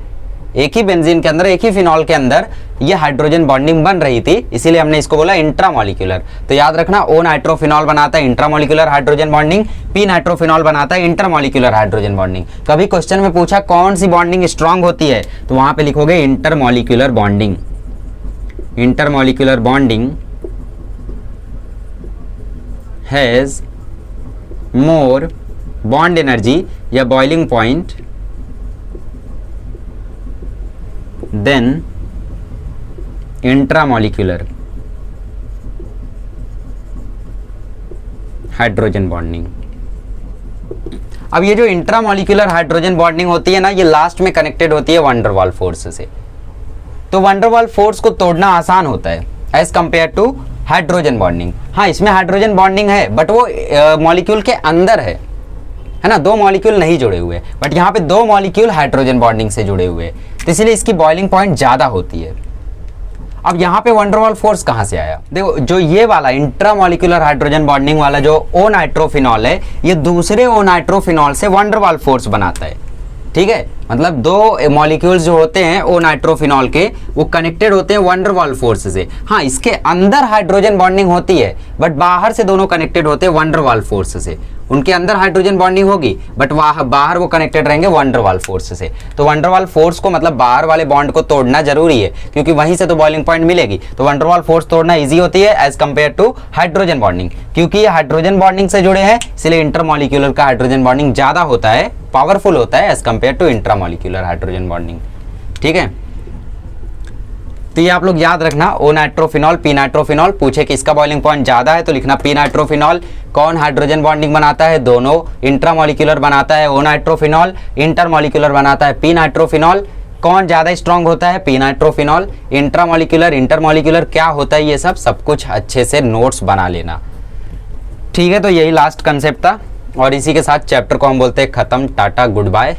एक ही बेंजीन के अंदर, एक ही फिनॉल के अंदर ये हाइड्रोजन बॉन्डिंग बन रही थी, इसीलिए हमने इसको बोला इंट्रामॉलिक्यूलर। तो याद रखना, ओ नाइट्रोफिनॉल बनाता है intramolecular hydrogen bonding, P nitrophenol बनाता है इंटरमॉलिक्यूलर हाइड्रोजन बॉन्डिंग। कभी क्वेश्चन में पूछा कौन सी बॉन्डिंग स्ट्रांग होती है, तो वहां पे लिखोगे intermolecular bonding. Intermolecular bonding has more bond energy या boiling point than intramolecular hydrogen bonding. अब ये जो इंट्रामॉलिक्यूलर हाइड्रोजन बॉन्डिंग होती है ना, ये लास्ट में कनेक्टेड होती है वंडर वाल फोर्स से। तो वंडर वाल फोर्स को तोड़ना आसान होता है as compare to hydrogen bonding. हाँ, इसमें हाइड्रोजन बॉन्डिंग है बट वो मॉलिक्यूल के अंदर है ना, दो मॉलिक्यूल नहीं जुड़े हुए, बट यहाँ पे दो मॉलिक्यूल हाइड्रोजन बॉन्डिंग से जुड़े हुए, तो इसलिए इसकी बॉइलिंग पॉइंट ज्यादा होती है। अब यहाँ पे वंडर वाल फोर्स कहाँ से आया? देखो, जो ये वाला इंट्रामॉलिक्यूलर हाइड्रोजन बॉन्डिंग वाला जो ओ नाइट्रोफिनॉल है, ये दूसरे ओ नाइट्रोफिनॉल से वंडर वाल फोर्स बनाता है। ठीक है, मतलब दो मॉलिक्यूल्स जो होते हैं ओ नाइट्रोफिनॉल के, वो कनेक्टेड होते हैं वंडर वाल फोर्स से। हाँ, इसके अंदर हाइड्रोजन बॉन्डिंग होती है बट बाहर से दोनों कनेक्टेड होते हैं वंडर वाल फोर्स से। उनके अंदर हाइड्रोजन बॉन्डिंग होगी बट बाहर वो कनेक्टेड रहेंगे वंडर वाल फोर्स से। तो वंडर वाल फोर्स को, मतलब बाहर वाले बॉन्ड को तोड़ना जरूरी है, क्योंकि वहीं से तो बॉइलिंग पॉइंट मिलेगी। तो वंडर वाल फोर्स तोड़ना इजी होती है as compare to hydrogen bonding, क्योंकि ये हाइड्रोजन बॉन्डिंग से जुड़े हैं, इसलिए इंटरमॉलिक्यूलर का हाइड्रोजन बॉन्डिंग ज्यादा होता है, पावरफुल होता है as compare to intramolecular hydrogen bonding. ठीक है, तो ये आप लोग याद रखना, ओ नाइट्रोफिनॉल, पी नाइट्रोफिनॉल। पूछे कि इसका बॉइलिंग पॉइंट ज्यादा है तो लिखना पी नाइट्रोफिनॉल। कौन हाइड्रोजन बॉन्डिंग बनाता है? दोनों। इंट्रामॉलिक्यूलर बनाता है ओ नाइट्रोफिनॉल, इंटरमॉलिक्यूलर बनाता है पी नाइट्रोफिनॉल। कौन ज्यादा स्ट्रांग होता है? P nitrophenol. इंट्रामॉलिक्यूलर, इंटरमॉलिक्यूलर क्या होता है, ये सब कुछ अच्छे से नोट्स बना लेना। ठीक है, तो यही लास्ट कंसेप्ट था और इसी के साथ चैप्टर को हम बोलते हैं खत्म। Tata, goodbye.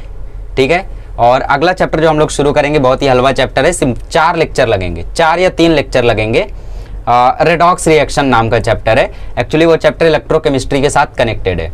ठीक है, और अगला चैप्टर जो हम लोग शुरू करेंगे बहुत ही हलवा चैप्टर है, सिर्फ 4 लेक्चर लगेंगे, 4 या 3 लेक्चर लगेंगे। रेडॉक्स रिएक्शन नाम का चैप्टर है। एक्चुअली वो चैप्टर इलेक्ट्रोकेमिस्ट्री के साथ कनेक्टेड है,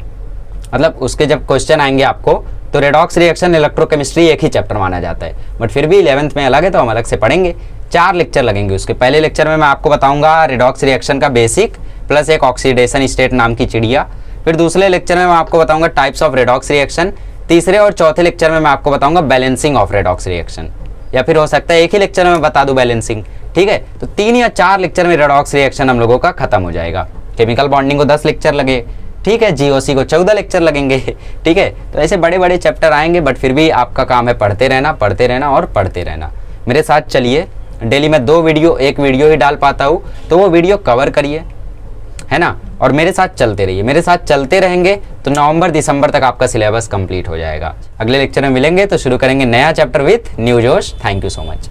मतलब उसके जब क्वेश्चन आएंगे आपको तो रेडॉक्स रिएक्शन, इलेक्ट्रोकेमिस्ट्री एक ही चैप्टर माना जाता है, बट फिर भी 11th में अलग है तो हम अलग से पढ़ेंगे। 4 लेक्चर लगेंगे उसके। पहले लेक्चर में मैं आपको बताऊंगा रेडॉक्स रिएक्शन का बेसिक प्लस एक ऑक्सीडेशन स्टेट नाम की चिड़िया। फिर दूसरे लेक्चर में मैं आपको बताऊंगा टाइप्स ऑफ रेडॉक्स रिएक्शन। तीसरे और चौथे लेक्चर में मैं आपको बताऊंगा बैलेंसिंग ऑफ रेडॉक्स रिएक्शन, या फिर हो सकता है एक ही लेक्चर में बता दूं बैलेंसिंग। ठीक है, तो 3 या 4 लेक्चर में रेडॉक्स रिएक्शन हम लोगों का खत्म हो जाएगा। केमिकल बॉन्डिंग को 10 लेक्चर लगे, ठीक है, जीओसी को 14 लेक्चर लगेंगे। ठीक है, तो ऐसे बड़े बड़े चैप्टर आएंगे, बट फिर भी आपका काम है पढ़ते रहना, पढ़ते रहना और पढ़ते रहना। मेरे साथ चलिए, डेली में 2 वीडियो, एक वीडियो ही डाल पाता हूँ, तो वो वीडियो कवर करिए, है ना, और मेरे साथ चलते रहिए। मेरे साथ चलते रहेंगे तो नवंबर दिसंबर तक आपका सिलेबस कंप्लीट हो जाएगा। अगले लेक्चर में मिलेंगे तो शुरू करेंगे नया चैप्टर विथ न्यू जोश। Thank you so much.